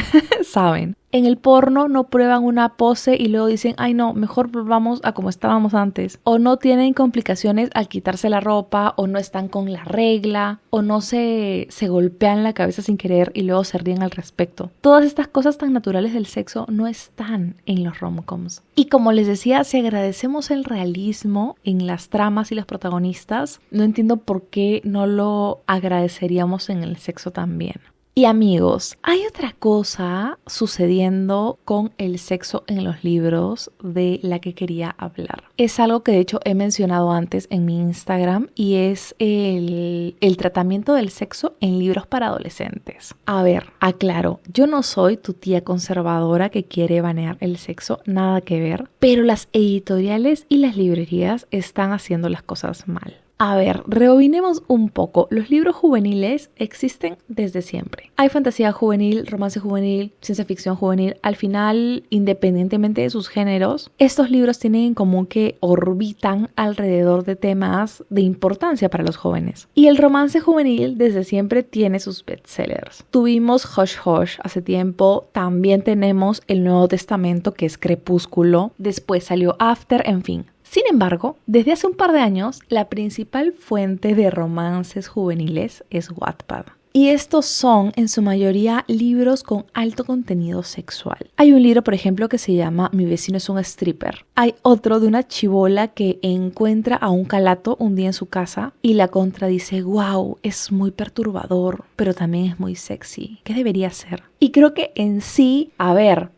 ¿saben? En el porno no prueban una pose y luego dicen, ay no, mejor volvamos a como estábamos antes. O no tienen complicaciones al quitarse la ropa, o no están con la regla, o no se golpean la cabeza sin querer y luego se ríen al respecto. Todas estas cosas tan naturales del sexo no están en los rom-coms. Y como les decía, si agradecemos el realismo en las tramas y los protagonistas, no entiendo por qué no lo agradeceríamos en el sexo también. Y amigos, hay otra cosa sucediendo con el sexo en los libros de la que quería hablar. Es algo que de hecho he mencionado antes en mi Instagram y es el tratamiento del sexo en libros para adolescentes. A ver, aclaro, yo no soy tu tía conservadora que quiere banear el sexo, nada que ver, pero las editoriales y las librerías están haciendo las cosas mal. A ver, rebobinemos un poco. Los libros juveniles existen desde siempre. Hay fantasía juvenil, romance juvenil, ciencia ficción juvenil. Al final, independientemente de sus géneros, estos libros tienen en común que orbitan alrededor de temas de importancia para los jóvenes. Y el romance juvenil desde siempre tiene sus bestsellers. Tuvimos Hush Hush hace tiempo, también tenemos el Nuevo Testamento, que es Crepúsculo, después salió After, en fin. Sin embargo, desde hace un par de años, la principal fuente de romances juveniles es Wattpad. Y estos son, en su mayoría, libros con alto contenido sexual. Hay un libro, por ejemplo, que se llama Mi vecino es un stripper. Hay otro de una chibola que encuentra a un calato un día en su casa y la contradice: wow, es muy perturbador, pero también es muy sexy. ¿Qué debería ser? Y creo que en sí,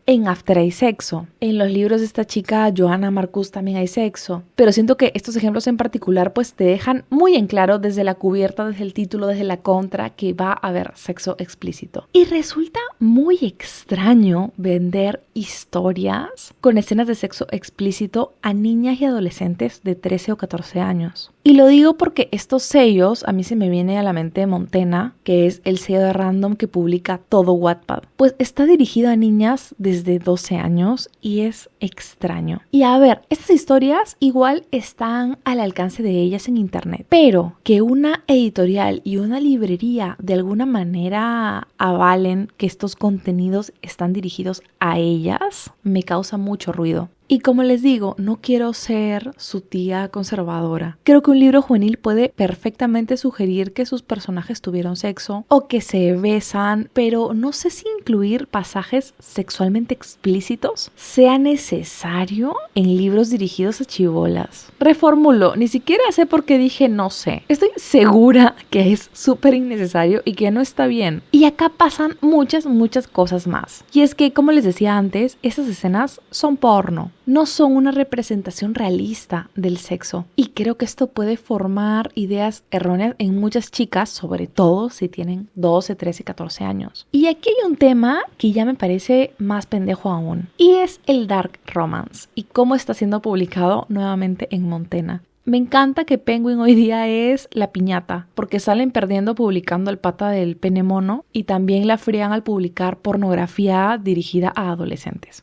en After hay sexo. En los libros de esta chica, Johanna Marcus, también hay sexo. Pero siento que estos ejemplos en particular pues te dejan muy en claro desde la cubierta, desde el título, desde la contra, que va a haber sexo explícito. Y resulta muy extraño vender historias con escenas de sexo explícito a niñas y adolescentes de 13 o 14 años. Y lo digo porque estos sellos, a mí se me viene a la mente Montena, que es el sello de Random que publica todo Wattpad. Pues está dirigido a niñas desde 12 años y es extraño. Y estas historias igual están al alcance de ellas en internet. Pero que una editorial y una librería de alguna manera avalen que estos contenidos están dirigidos a ellas, me causa mucho ruido. Y como les digo, no quiero ser su tía conservadora. Creo que un libro juvenil puede perfectamente sugerir que sus personajes tuvieron sexo o que se besan, pero no sé si incluir pasajes sexualmente explícitos sea necesario en libros dirigidos a chibolas. Reformulo, ni siquiera sé por qué dije no sé. Estoy segura que es súper innecesario y que no está bien. Y acá pasan muchas cosas más. Y es que, como les decía antes, estas escenas son porno. No son una representación realista del sexo. Y creo que esto puede formar ideas erróneas en muchas chicas, sobre todo si tienen 12, 13, 14 años. Y aquí hay un tema que ya me parece más pendejo aún. Y es el dark romance. Y cómo está siendo publicado nuevamente en Montena. Me encanta que Penguin hoy día es la piñata, porque salen perdiendo publicando el pata del pene mono y también la frían al publicar pornografía dirigida a adolescentes.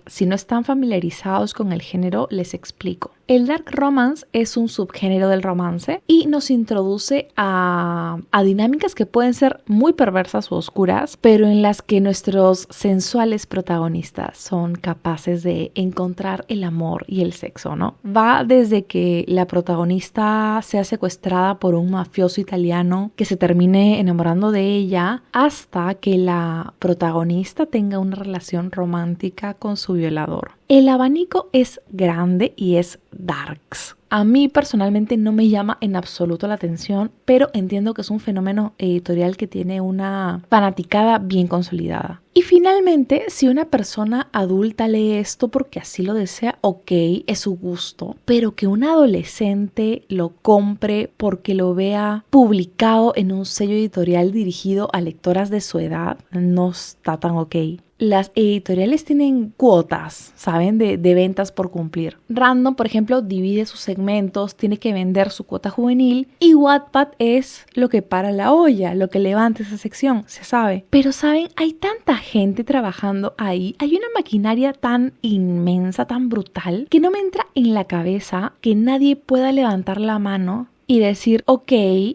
Si no están familiarizados con el género, les explico. El dark romance es un subgénero del romance y nos introduce a dinámicas que pueden ser muy perversas o oscuras, pero en las que nuestros sensuales protagonistas son capaces de encontrar el amor y el sexo, ¿no? Va desde que la protagonista sea secuestrada por un mafioso italiano que se termine enamorando de ella, hasta que la protagonista tenga una relación romántica con su violador. El abanico es grande y es darks. A mí personalmente no me llama en absoluto la atención, pero entiendo que es un fenómeno editorial que tiene una fanaticada bien consolidada. Y finalmente, si una persona adulta lee esto porque así lo desea, ok, es su gusto, pero que un adolescente lo compre porque lo vea publicado en un sello editorial dirigido a lectoras de su edad, no está tan ok. Las editoriales tienen cuotas, ¿saben? De ventas por cumplir. Random, por ejemplo, divide sus segmentos, tiene que vender su cuota juvenil y Wattpad es lo que para la olla, lo que levanta esa sección, se sabe. Pero, ¿saben? Hay tanta gente trabajando ahí, hay una maquinaria tan inmensa, tan brutal, que no me entra en la cabeza que nadie pueda levantar la mano y decir, ok,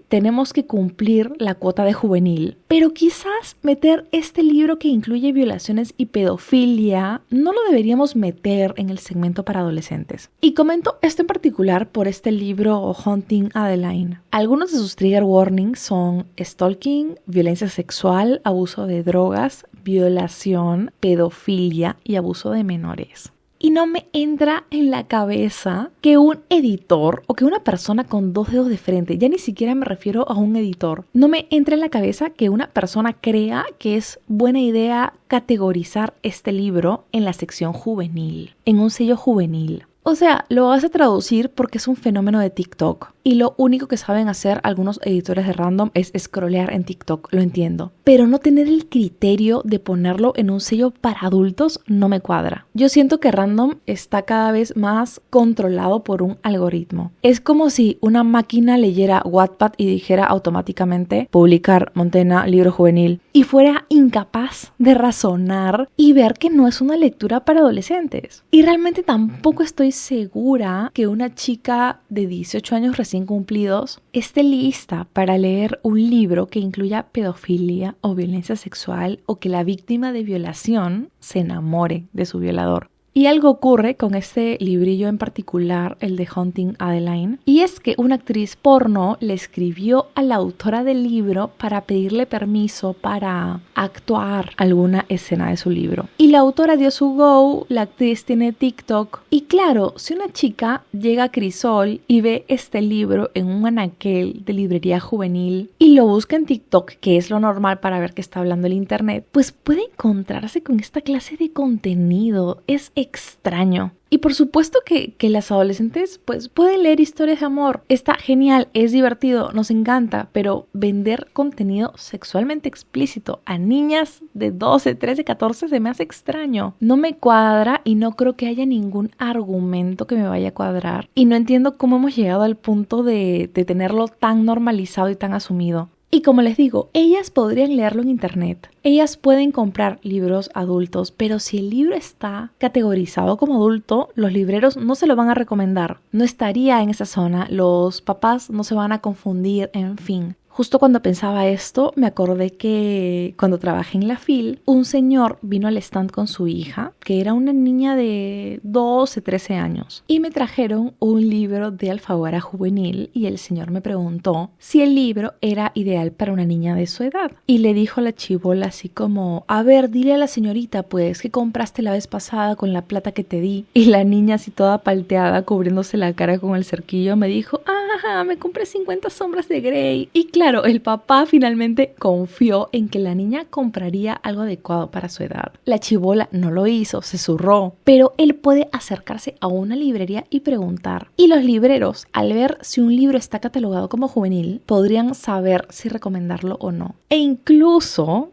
tenemos que cumplir la cuota de juvenil, pero quizás meter este libro que incluye violaciones y pedofilia no lo deberíamos meter en el segmento para adolescentes. Y comento esto en particular por este libro Hunting Adeline. Algunos de sus trigger warnings son stalking, violencia sexual, abuso de drogas, violación, pedofilia y abuso de menores. Y no me entra en la cabeza que un editor o que una persona con 2 dedos de frente, ya ni siquiera me refiero a un editor, no me entra en la cabeza que una persona crea que es buena idea categorizar este libro en la sección juvenil, en un sello juvenil. O sea, lo vas a traducir porque es un fenómeno de TikTok. Y lo único que saben hacer algunos editores de Random es scrollear en TikTok, lo entiendo. Pero no tener el criterio de ponerlo en un sello para adultos no me cuadra. Yo siento que Random está cada vez más controlado por un algoritmo. Es como si una máquina leyera Wattpad y dijera automáticamente publicar Montena, libro juvenil, y fuera incapaz de razonar y ver que no es una lectura para adolescentes. Y realmente tampoco estoy segura que una chica de 18 años recién cumplidos esté lista para leer un libro que incluya pedofilia o violencia sexual o que la víctima de violación se enamore de su violador. Y algo ocurre con este librillo en particular, el de Haunting Adeline, y es que una actriz porno le escribió a la autora del libro para pedirle permiso para actuar alguna escena de su libro. Y la autora dio su go, la actriz tiene TikTok, y claro, si una chica llega a Crisol y ve este libro en un anaquel de librería juvenil y lo busca en TikTok, que es lo normal para ver qué está hablando el internet, pues puede encontrarse con esta clase de contenido. Es extraño. Y por supuesto que las adolescentes pues pueden leer historias de amor. Está genial, es divertido, nos encanta, pero vender contenido sexualmente explícito a niñas de 12, 13, 14 se me hace extraño. No me cuadra y no creo que haya ningún argumento que me vaya a cuadrar. Y no entiendo cómo hemos llegado al punto de tenerlo tan normalizado y tan asumido. Y como les digo, ellas podrían leerlo en internet. Ellas pueden comprar libros adultos, pero si el libro está categorizado como adulto, los libreros no se lo van a recomendar. No estaría en esa zona, los papás no se van a confundir, en fin. Justo cuando pensaba esto, me acordé que cuando trabajé en la FIL, un señor vino al stand con su hija, que era una niña de 12, 13 años, y me trajeron un libro de Alfaguara juvenil y el señor me preguntó si el libro era ideal para una niña de su edad. Y le dijo a la chibola así como, a ver, dile a la señorita pues que compraste la vez pasada con la plata que te di. Y la niña así toda palteada, cubriéndose la cara con el cerquillo, me dijo, ajá, me compré 50 sombras de Grey. Y claro, el papá finalmente confió en que la niña compraría algo adecuado para su edad. La chibola no lo hizo, se zurró, pero él puede acercarse a una librería y preguntar. Y los libreros, al ver si un libro está catalogado como juvenil, podrían saber si recomendarlo o no. E incluso,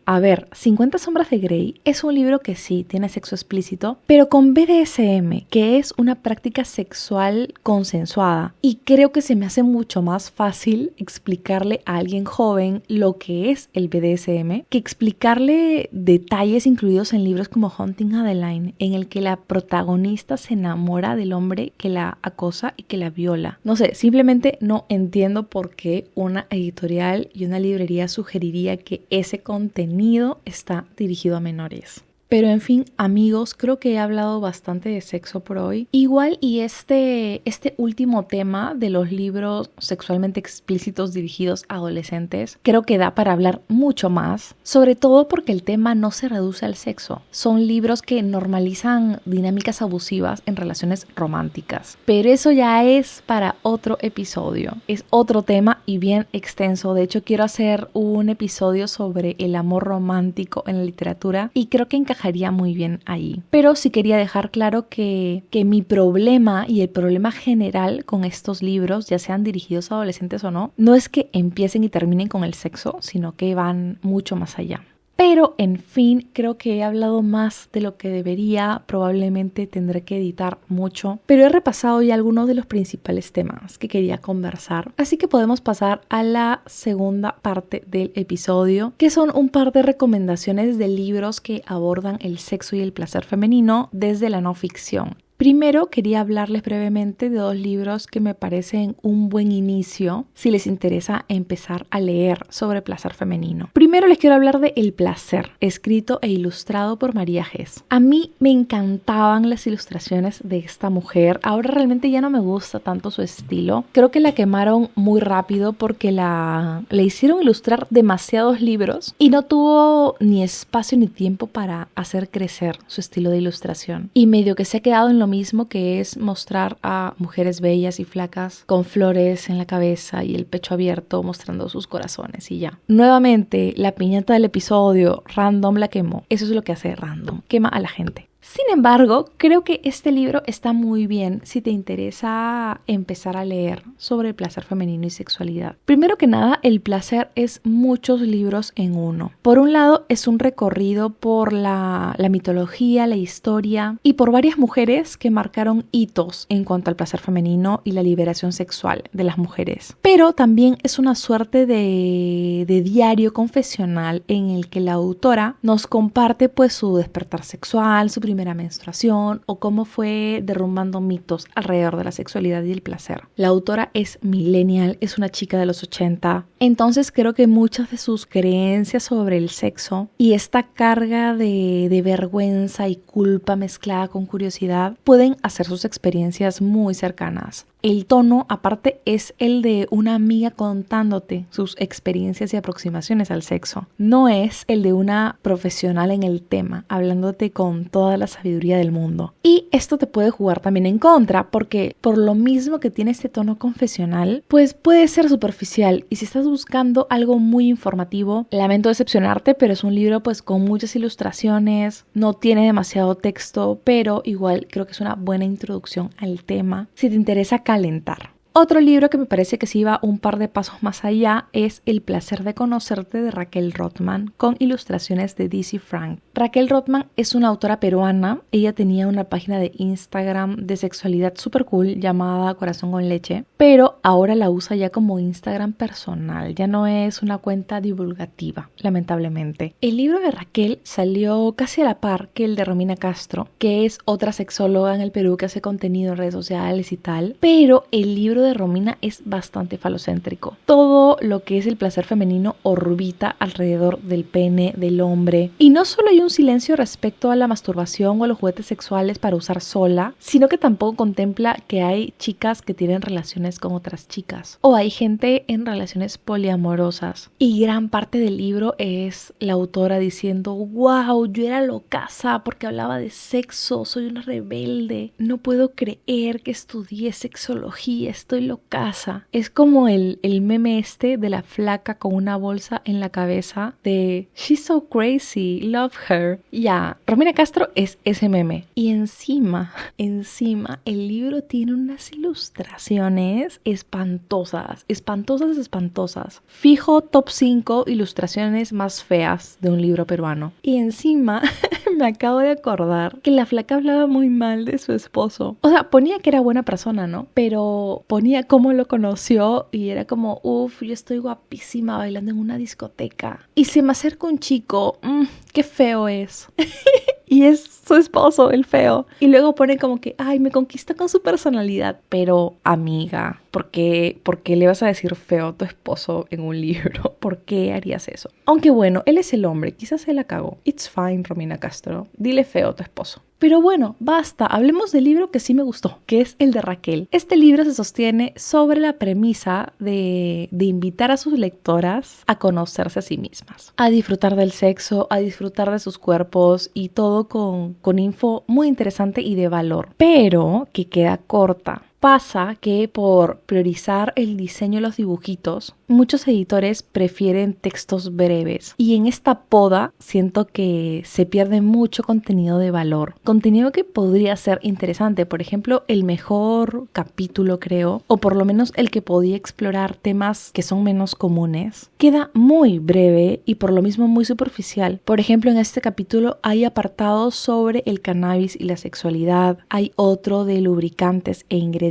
50 sombras de Grey es un libro que sí tiene sexo explícito, pero con BDSM, que es una práctica sexual consensuada. Y creo que se me hace mucho más fácil explicarle a alguien joven lo que es el BDSM que explicarle detalles incluidos en libros como Haunting Adeline, en el que la protagonista se enamora del hombre que la acosa y que la viola. No sé, simplemente no entiendo por qué una editorial y una librería sugeriría que ese contenido está dirigido a menores. Pero en fin, amigos, creo que he hablado bastante de sexo por hoy. Igual y este último tema de los libros sexualmente explícitos dirigidos a adolescentes, creo que da para hablar mucho más, sobre todo porque el tema no se reduce al sexo. Son libros que normalizan dinámicas abusivas en relaciones románticas. Pero eso ya es para otro episodio. Es otro tema y bien extenso. De hecho, quiero hacer un episodio sobre el amor romántico en la literatura y creo que encajaría muy bien ahí. Pero sí quería dejar claro que mi problema y el problema general con estos libros, ya sean dirigidos a adolescentes o no, no es que empiecen y terminen con el sexo, sino que van mucho más allá. Pero, en fin, creo que he hablado más de lo que debería, probablemente tendré que editar mucho, pero he repasado ya algunos de los principales temas que quería conversar, así que podemos pasar a la segunda parte del episodio, que son un par de recomendaciones de libros que abordan el sexo y el placer femenino desde la no ficción. Primero quería hablarles brevemente de dos libros que me parecen un buen inicio si les interesa empezar a leer sobre placer femenino. Primero les quiero hablar de El placer, escrito e ilustrado por María Hess. A mí me encantaban las ilustraciones de esta mujer, ahora realmente ya no me gusta tanto su estilo. Creo que la quemaron muy rápido porque le hicieron ilustrar demasiados libros y no tuvo ni espacio ni tiempo para hacer crecer su estilo de ilustración. Y medio que se ha quedado en lo mismo, que es mostrar a mujeres bellas y flacas con flores en la cabeza y el pecho abierto mostrando sus corazones y ya. Nuevamente, la piñata del episodio, Random la quemó. Eso es lo que hace Random, quema a la gente. Sin embargo, creo que este libro está muy bien si te interesa empezar a leer sobre el placer femenino y sexualidad. Primero que nada, el placer es muchos libros en uno. Por un lado, es un recorrido por la mitología, la historia y por varias mujeres que marcaron hitos en cuanto al placer femenino y la liberación sexual de las mujeres. Pero también es una suerte de diario confesional en el que la autora nos comparte pues su despertar sexual, su primera menstruación o cómo fue derrumbando mitos alrededor de la sexualidad y el placer. La autora es millennial, es una chica de los 80, entonces creo que muchas de sus creencias sobre el sexo y esta carga de vergüenza y culpa mezclada con curiosidad pueden hacer sus experiencias muy cercanas. El tono, aparte, es el de una amiga contándote sus experiencias y aproximaciones al sexo. No es el de una profesional en el tema, hablándote con toda la sabiduría del mundo. Y esto te puede jugar también en contra, porque por lo mismo que tiene este tono confesional, pues puede ser superficial. Y si estás buscando algo muy informativo, lamento decepcionarte, pero es un libro pues con muchas ilustraciones, no tiene demasiado texto, pero igual creo que es una buena introducción al tema. Si te interesa calentar. Otro libro que me parece que sí va un par de pasos más allá es El placer de conocerte de Raquel Rothman con ilustraciones de Dizzy Frank. Raquel Rothman es una autora peruana. Ella tenía una página de Instagram de sexualidad super cool llamada Corazón con Leche, pero ahora la usa ya como Instagram personal, ya no es una cuenta divulgativa, lamentablemente. El libro de Raquel salió casi a la par que el de Romina Castro, que es otra sexóloga en el Perú que hace contenido en redes sociales y tal, pero el libro de Romina es bastante falocéntrico. Todo lo que es el placer femenino orbita alrededor del pene, del hombre. Y no solo hay un silencio respecto a la masturbación o a los juguetes sexuales para usar sola, sino que tampoco contempla que hay chicas que tienen relaciones con otras chicas. O hay gente en relaciones poliamorosas. Y gran parte del libro es la autora diciendo: wow, yo era locaza porque hablaba de sexo, soy una rebelde. No puedo creer que estudié sexología, estoy locaza. Es como el meme este de la flaca con una bolsa en la cabeza de She's so crazy, love her. Ya, Romina Castro es ese meme. Y encima, el libro tiene unas ilustraciones espantosas. Fijo top 5 ilustraciones más feas de un libro peruano. Y encima me acabo de acordar que la flaca hablaba muy mal de su esposo. O sea, ponía que era buena persona, ¿no? Pero ponía cómo lo conoció y era como, uff, yo estoy guapísima bailando en una discoteca. Y se me acerca un chico, qué feo es. Y es su esposo, el feo. Y luego pone como que, ay, me conquista con su personalidad. Pero, amiga, ¿por qué le vas a decir feo a tu esposo en un libro? ¿Por qué harías eso? Aunque bueno, él es el hombre, quizás se la cagó. It's fine, Romina Castro. Dile feo a tu esposo. Pero bueno, basta, hablemos del libro que sí me gustó, que es el de Raquel. Este libro se sostiene sobre la premisa de invitar a sus lectoras a conocerse a sí mismas, a disfrutar del sexo, a disfrutar de sus cuerpos y todo con info muy interesante y de valor, pero que queda corta. Pasa que por priorizar el diseño de los dibujitos, muchos editores prefieren textos breves y en esta poda siento que se pierde mucho contenido de valor, contenido que podría ser interesante. Por ejemplo, el mejor capítulo, creo, o por lo menos el que podía explorar temas que son menos comunes, queda muy breve y por lo mismo muy superficial. Por ejemplo, en este capítulo hay apartados sobre el cannabis y la sexualidad, hay otro de lubricantes e ingredientes.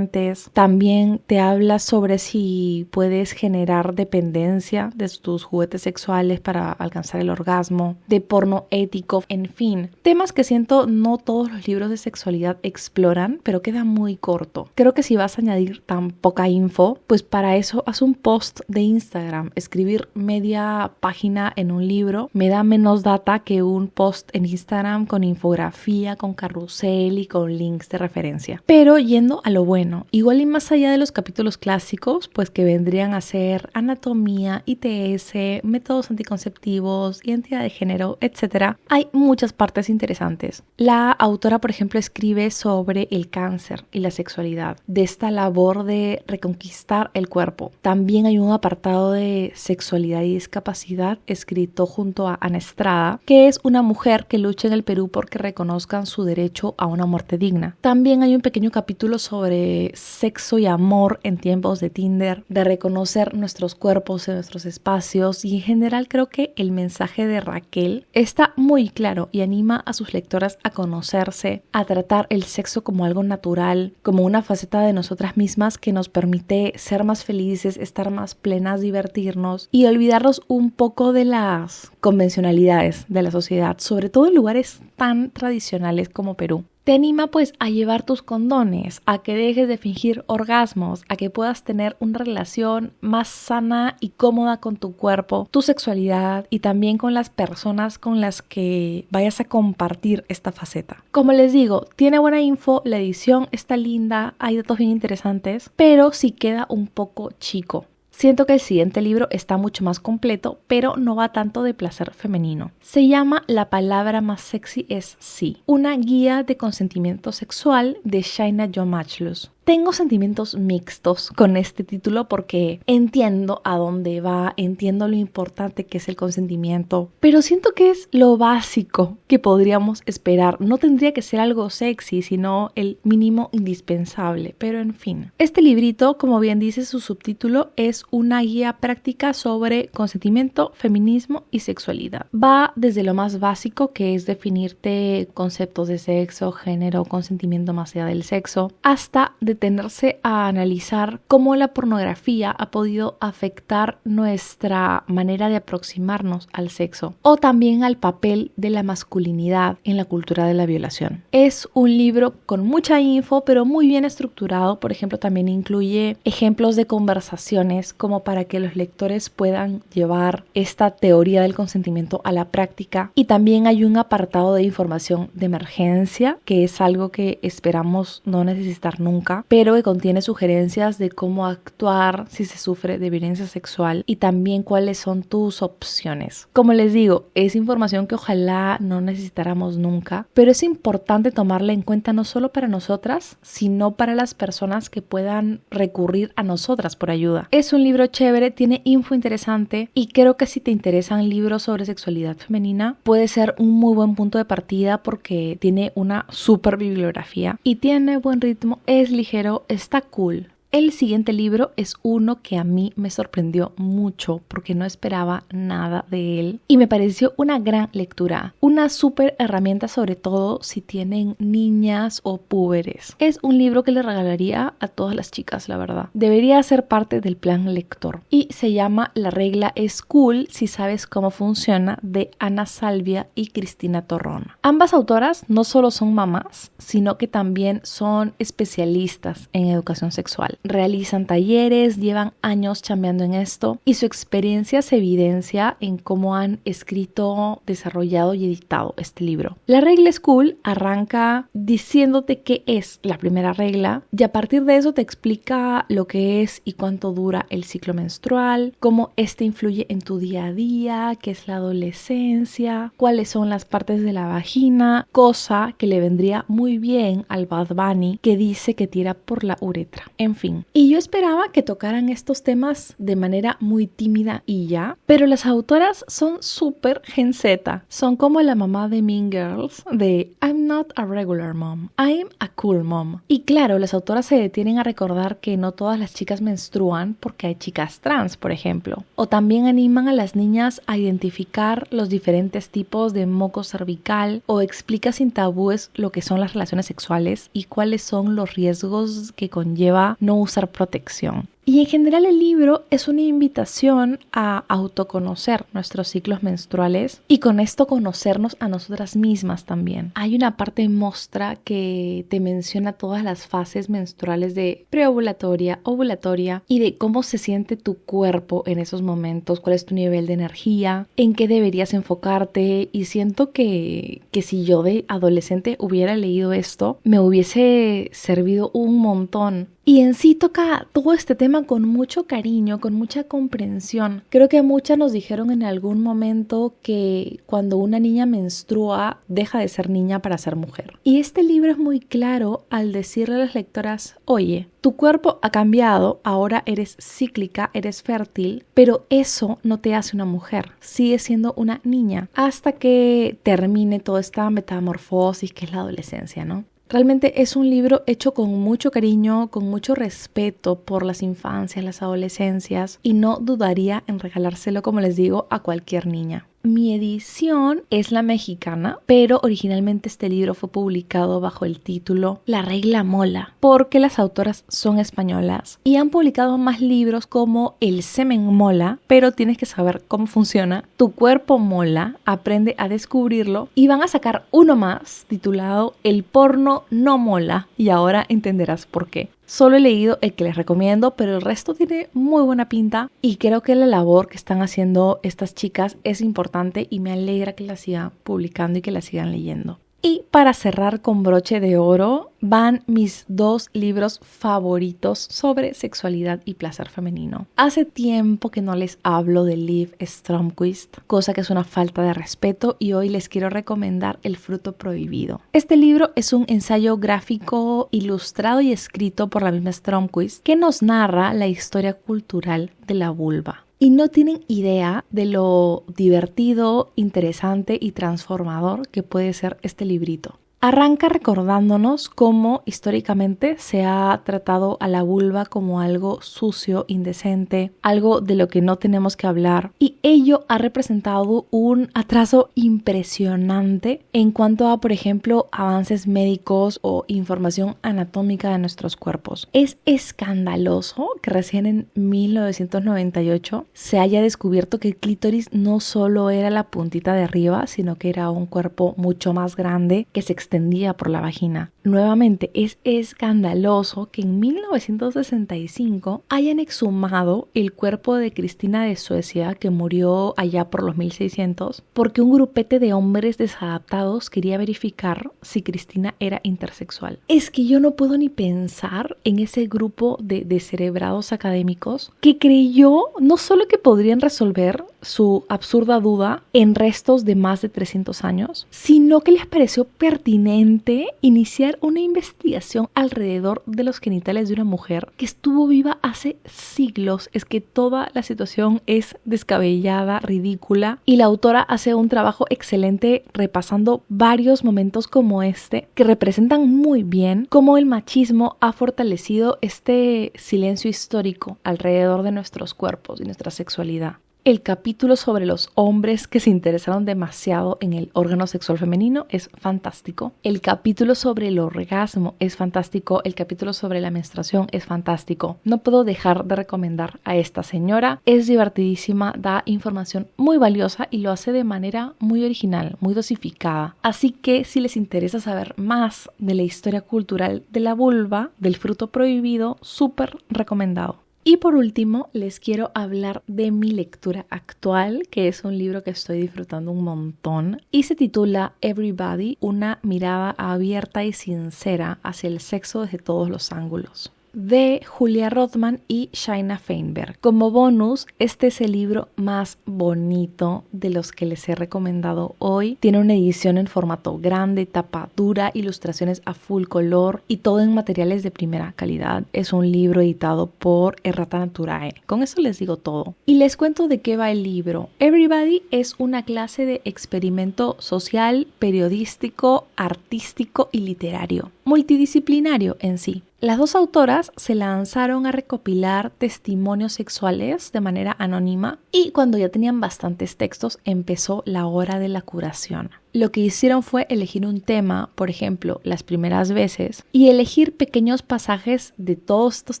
También te habla sobre si puedes generar dependencia de tus juguetes sexuales para alcanzar el orgasmo, de porno ético, en fin, temas que siento no todos los libros de sexualidad exploran, pero queda muy corto. Creo que si vas a añadir tan poca info, pues para eso haz un post de Instagram. Escribir media página en un libro me da menos data que un post en Instagram con infografía, con carrusel y con links de referencia. Pero yendo a lo bueno, igual y más allá de los capítulos clásicos, pues que vendrían a ser anatomía, ITS, métodos anticonceptivos, identidad de género, etc. Hay muchas partes interesantes. La autora, por ejemplo, escribe sobre el cáncer y la sexualidad, de esta labor de reconquistar el cuerpo. También hay un apartado de sexualidad y discapacidad escrito junto a Ana Estrada, que es una mujer que lucha en el Perú porque reconozcan su derecho a una muerte digna. También hay un pequeño capítulo sobre sobre sexo y amor en tiempos de Tinder, de reconocer nuestros cuerpos en nuestros espacios, y en general creo que el mensaje de Raquel está muy claro y anima a sus lectoras a conocerse, a tratar el sexo como algo natural, como una faceta de nosotras mismas que nos permite ser más felices, estar más plenas, divertirnos y olvidarnos un poco de las convencionalidades de la sociedad, sobre todo en lugares tan tradicionales como Perú. Te anima pues a llevar tus condones, a que dejes de fingir orgasmos, a que puedas tener una relación más sana y cómoda con tu cuerpo, tu sexualidad y también con las personas con las que vayas a compartir esta faceta. Como les digo, tiene buena info, la edición está linda, hay datos bien interesantes, pero sí queda un poco chico. Siento que el siguiente libro está mucho más completo, pero no va tanto de placer femenino. Se llama La palabra más sexy es sí, una guía de consentimiento sexual de Shaina Jo Machlus. Tengo sentimientos mixtos con este título porque entiendo a dónde va, entiendo lo importante que es el consentimiento, pero siento que es lo básico que podríamos esperar. No tendría que ser algo sexy, sino el mínimo indispensable, pero en fin. Este librito, como bien dice su subtítulo, es una guía práctica sobre consentimiento, feminismo y sexualidad. Va desde lo más básico, que es definirte conceptos de sexo, género, consentimiento más allá del sexo, hasta detenerse a analizar cómo la pornografía ha podido afectar nuestra manera de aproximarnos al sexo o también al papel de la masculinidad en la cultura de la violación. Es un libro con mucha info, pero muy bien estructurado. Por ejemplo, también incluye ejemplos de conversaciones como para que los lectores puedan llevar esta teoría del consentimiento a la práctica, y también hay un apartado de información de emergencia, que es algo que esperamos no necesitar nunca, pero que contiene sugerencias de cómo actuar si se sufre de violencia sexual y también cuáles son tus opciones. Como les digo, es información que ojalá no necesitáramos nunca, pero es importante tomarla en cuenta no solo para nosotras, sino para las personas que puedan recurrir a nosotras por ayuda. Es un libro chévere, tiene info interesante y creo que si te interesan libros sobre sexualidad femenina puede ser un muy buen punto de partida porque tiene una super bibliografía y tiene buen ritmo, es ligero, está cool. El siguiente libro es uno que a mí me sorprendió mucho porque no esperaba nada de él y me pareció una gran lectura, una súper herramienta sobre todo si tienen niñas o púberes. Es un libro que le regalaría a todas las chicas, la verdad. Debería ser parte del plan lector y se llama La regla es cool si sabes cómo funciona, de Ana Salvia y Cristina Torrón. Ambas autoras no solo son mamás, sino que también son especialistas en educación sexual. Realizan talleres, llevan años chambeando en esto y su experiencia se evidencia en cómo han escrito, desarrollado y editado este libro. La regla es cool arranca diciéndote qué es la primera regla y a partir de eso te explica lo que es y cuánto dura el ciclo menstrual, cómo este influye en tu día a día, qué es la adolescencia, cuáles son las partes de la vagina, cosa que le vendría muy bien al Bad Bunny que dice que tira por la uretra. En fin. Y yo esperaba que tocaran estos temas de manera muy tímida y ya, pero las autoras son súper Gen Z. Son como la mamá de Mean Girls, de I'm not a regular mom, I'm a cool mom. Y claro, las autoras se detienen a recordar que no todas las chicas menstruan porque hay chicas trans, por ejemplo. O también animan a las niñas a identificar los diferentes tipos de moco cervical o explica sin tabúes lo que son las relaciones sexuales y cuáles son los riesgos que conlleva no usar protección. Y en general el libro es una invitación a autoconocer nuestros ciclos menstruales y con esto conocernos a nosotras mismas también. Hay una parte mostra que te menciona todas las fases menstruales de preovulatoria, ovulatoria y de cómo se siente tu cuerpo en esos momentos, cuál es tu nivel de energía, en qué deberías enfocarte, y siento que si yo de adolescente hubiera leído esto me hubiese servido un montón. Y en sí toca todo este tema con mucho cariño, con mucha comprensión. Creo que muchas nos dijeron en algún momento que cuando una niña menstrua deja de ser niña para ser mujer. Y este libro es muy claro al decirle a las lectoras, oye, tu cuerpo ha cambiado, ahora eres cíclica, eres fértil, pero eso no te hace una mujer, sigues siendo una niña hasta que termine toda esta metamorfosis que es la adolescencia, ¿no? Realmente es un libro hecho con mucho cariño, con mucho respeto por las infancias, las adolescencias, y no dudaría en regalárselo, como les digo, a cualquier niña. Mi edición es la mexicana, pero originalmente este libro fue publicado bajo el título La regla mola, porque las autoras son españolas y han publicado más libros como El semen mola, pero tienes que saber cómo funciona, Tu cuerpo mola, aprende a descubrirlo, y van a sacar uno más titulado El porno no mola, y ahora entenderás por qué. Solo he leído el que les recomiendo, pero el resto tiene muy buena pinta y creo que la labor que están haciendo estas chicas es importante y me alegra que la sigan publicando y que la sigan leyendo. Y para cerrar con broche de oro, van mis 2 libros favoritos sobre sexualidad y placer femenino. Hace tiempo que no les hablo de Liv Stromquist, cosa que es una falta de respeto, y hoy les quiero recomendar El fruto prohibido. Este libro es un ensayo gráfico ilustrado y escrito por la misma Stromquist que nos narra la historia cultural de la vulva. Y no tienen idea de lo divertido, interesante y transformador que puede ser este librito. Arranca recordándonos cómo históricamente se ha tratado a la vulva como algo sucio, indecente, algo de lo que no tenemos que hablar, y ello ha representado un atraso impresionante en cuanto a, por ejemplo, avances médicos o información anatómica de nuestros cuerpos. Es escandaloso que recién en 1998 se haya descubierto que el clítoris no solo era la puntita de arriba, sino que era un cuerpo mucho más grande que se extendía por la vagina. Nuevamente, es escandaloso que en 1965 hayan exhumado el cuerpo de Cristina de Suecia, que murió allá por los 1600, porque un grupete de hombres desadaptados quería verificar si Cristina era intersexual. Es que yo no puedo ni pensar en ese grupo de descerebrados académicos que creyó no solo que podrían resolver su absurda duda en restos de más de 300 años, sino que les pareció pertinente iniciar una investigación alrededor de los genitales de una mujer que estuvo viva hace siglos. Es que toda la situación es descabellada, ridícula, y la autora hace un trabajo excelente repasando varios momentos como este que representan muy bien cómo el machismo ha fortalecido este silencio histórico alrededor de nuestros cuerpos y nuestra sexualidad. El capítulo sobre los hombres que se interesaron demasiado en el órgano sexual femenino es fantástico. El capítulo sobre el orgasmo es fantástico. El capítulo sobre la menstruación es fantástico. No puedo dejar de recomendar a esta señora. Es divertidísima, da información muy valiosa y lo hace de manera muy original, muy dosificada. Así que si les interesa saber más de la historia cultural de la vulva, del fruto prohibido, súper recomendado. Y por último, les quiero hablar de mi lectura actual, que es un libro que estoy disfrutando un montón y se titula Everybody, una mirada abierta y sincera hacia el sexo desde todos los ángulos, de Julia Rothman y Shaina Feinberg. Como bonus, este es el libro más bonito de los que les he recomendado hoy. Tiene una edición en formato grande, tapa dura, ilustraciones a full color y todo en materiales de primera calidad. Es un libro editado por Errata Naturae. Con eso les digo todo. Y les cuento de qué va el libro. Everybody es una clase de experimento social, periodístico, artístico y literario, multidisciplinario en sí. Las 2 autoras se lanzaron a recopilar testimonios sexuales de manera anónima y cuando ya tenían bastantes textos empezó la hora de la curación. Lo que hicieron fue elegir un tema, por ejemplo, las primeras veces, y elegir pequeños pasajes de todos estos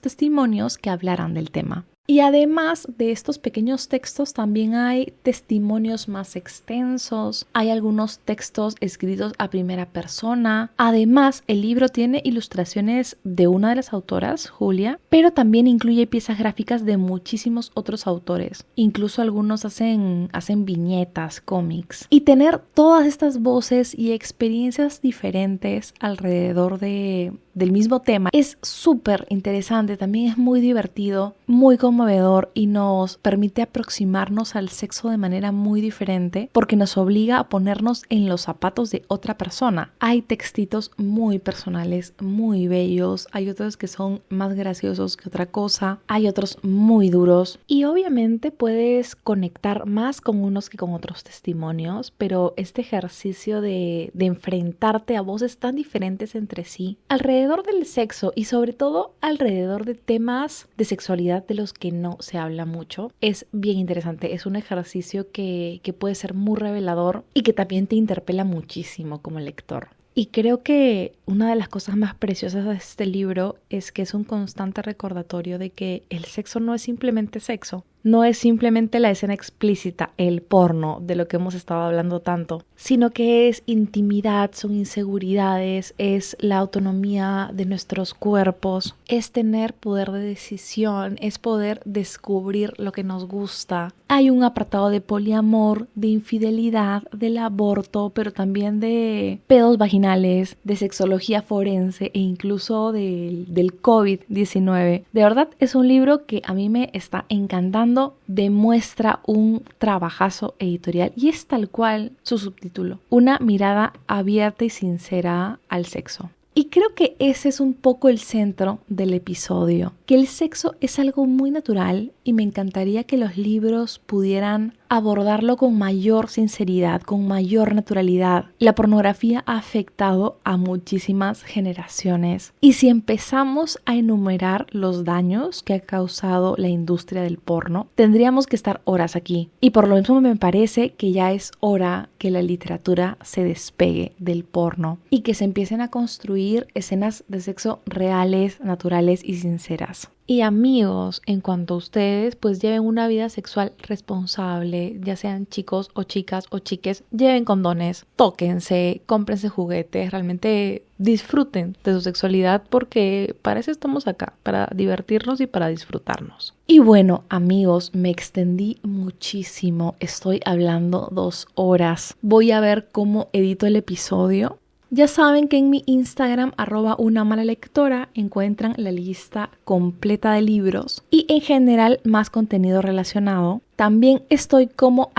testimonios que hablaran del tema. Y además de estos pequeños textos también hay testimonios más extensos, hay algunos textos escritos a primera persona. Además, el libro tiene ilustraciones de una de las autoras, Julia, pero también incluye piezas gráficas de muchísimos otros autores. Incluso algunos hacen viñetas, cómics. Y tener todas estas voces y experiencias diferentes alrededor de del mismo tema. Es súper interesante, también es muy divertido, muy conmovedor y nos permite aproximarnos al sexo de manera muy diferente porque nos obliga a ponernos en los zapatos de otra persona. Hay textitos muy personales, muy bellos, hay otros que son más graciosos que otra cosa, hay otros muy duros y obviamente puedes conectar más con unos que con otros testimonios, pero este ejercicio de enfrentarte a voces tan diferentes entre sí alrededor del sexo y sobre todo alrededor de temas de sexualidad de los que no se habla mucho es bien interesante. Es un ejercicio que puede ser muy revelador y que también te interpela muchísimo como lector. Y creo que una de las cosas más preciosas de este libro es que es un constante recordatorio de que el sexo no es simplemente sexo. No es simplemente la escena explícita, el porno, de lo que hemos estado hablando tanto, sino que es intimidad, son inseguridades, es la autonomía de nuestros cuerpos, es tener poder de decisión, es poder descubrir lo que nos gusta. Hay un apartado de poliamor, de infidelidad, del aborto, pero también de pedos vaginales, de sexología forense e incluso del COVID-19. De verdad es un libro que a mí me está encantando. Demuestra un trabajazo editorial y es tal cual su subtítulo, una mirada abierta y sincera al sexo. Y creo que ese es un poco el centro del episodio, que el sexo es algo muy natural y me encantaría que los libros pudieran abordarlo con mayor sinceridad, con mayor naturalidad. La pornografía ha afectado a muchísimas generaciones y si empezamos a enumerar los daños que ha causado la industria del porno, tendríamos que estar horas aquí. Y por lo mismo me parece que ya es hora que la literatura se despegue del porno y que se empiecen a construir escenas de sexo reales, naturales y sinceras. Y amigos, en cuanto a ustedes, pues lleven una vida sexual responsable, ya sean chicos o chicas o chiques, lleven condones, tóquense, cómprense juguetes, realmente disfruten de su sexualidad porque para eso estamos acá, para divertirnos y para disfrutarnos. Y bueno, amigos, me extendí muchísimo, estoy hablando 2 horas. Voy a ver cómo edito el episodio. Ya saben que en mi Instagram @unamalalectora encuentran la lista completa de libros y en general más contenido relacionado. También estoy como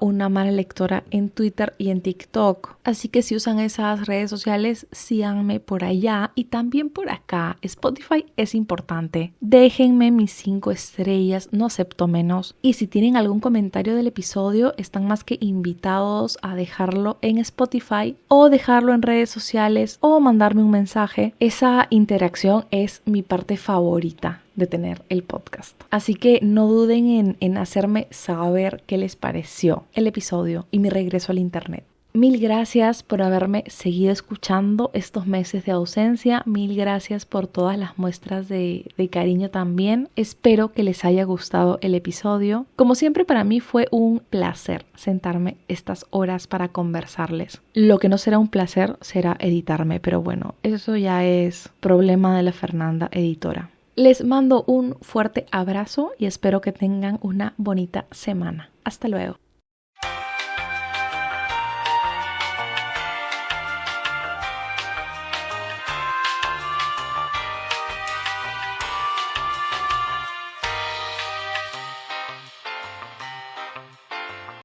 @unamalalectora en Twitter y en TikTok. Así que si usan esas redes sociales, síganme por allá y también por acá. Spotify es importante. Déjenme mis 5 estrellas, no acepto menos. Y si tienen algún comentario del episodio, están más que invitados a dejarlo en Spotify o dejarlo en redes sociales o mandarme un mensaje. Esa interacción es mi parte favorita de tener el podcast. Así que no duden en hacerme saber qué les pareció el episodio y mi regreso al internet. Mil gracias por haberme seguido escuchando estos meses de ausencia. Mil gracias por todas las muestras de cariño también. Espero que les haya gustado el episodio. Como siempre, para mí fue un placer sentarme estas horas para conversarles. Lo que no será un placer será editarme, pero bueno, eso ya es problema de la Fernanda editora. Les mando un fuerte abrazo y espero que tengan una bonita semana. Hasta luego.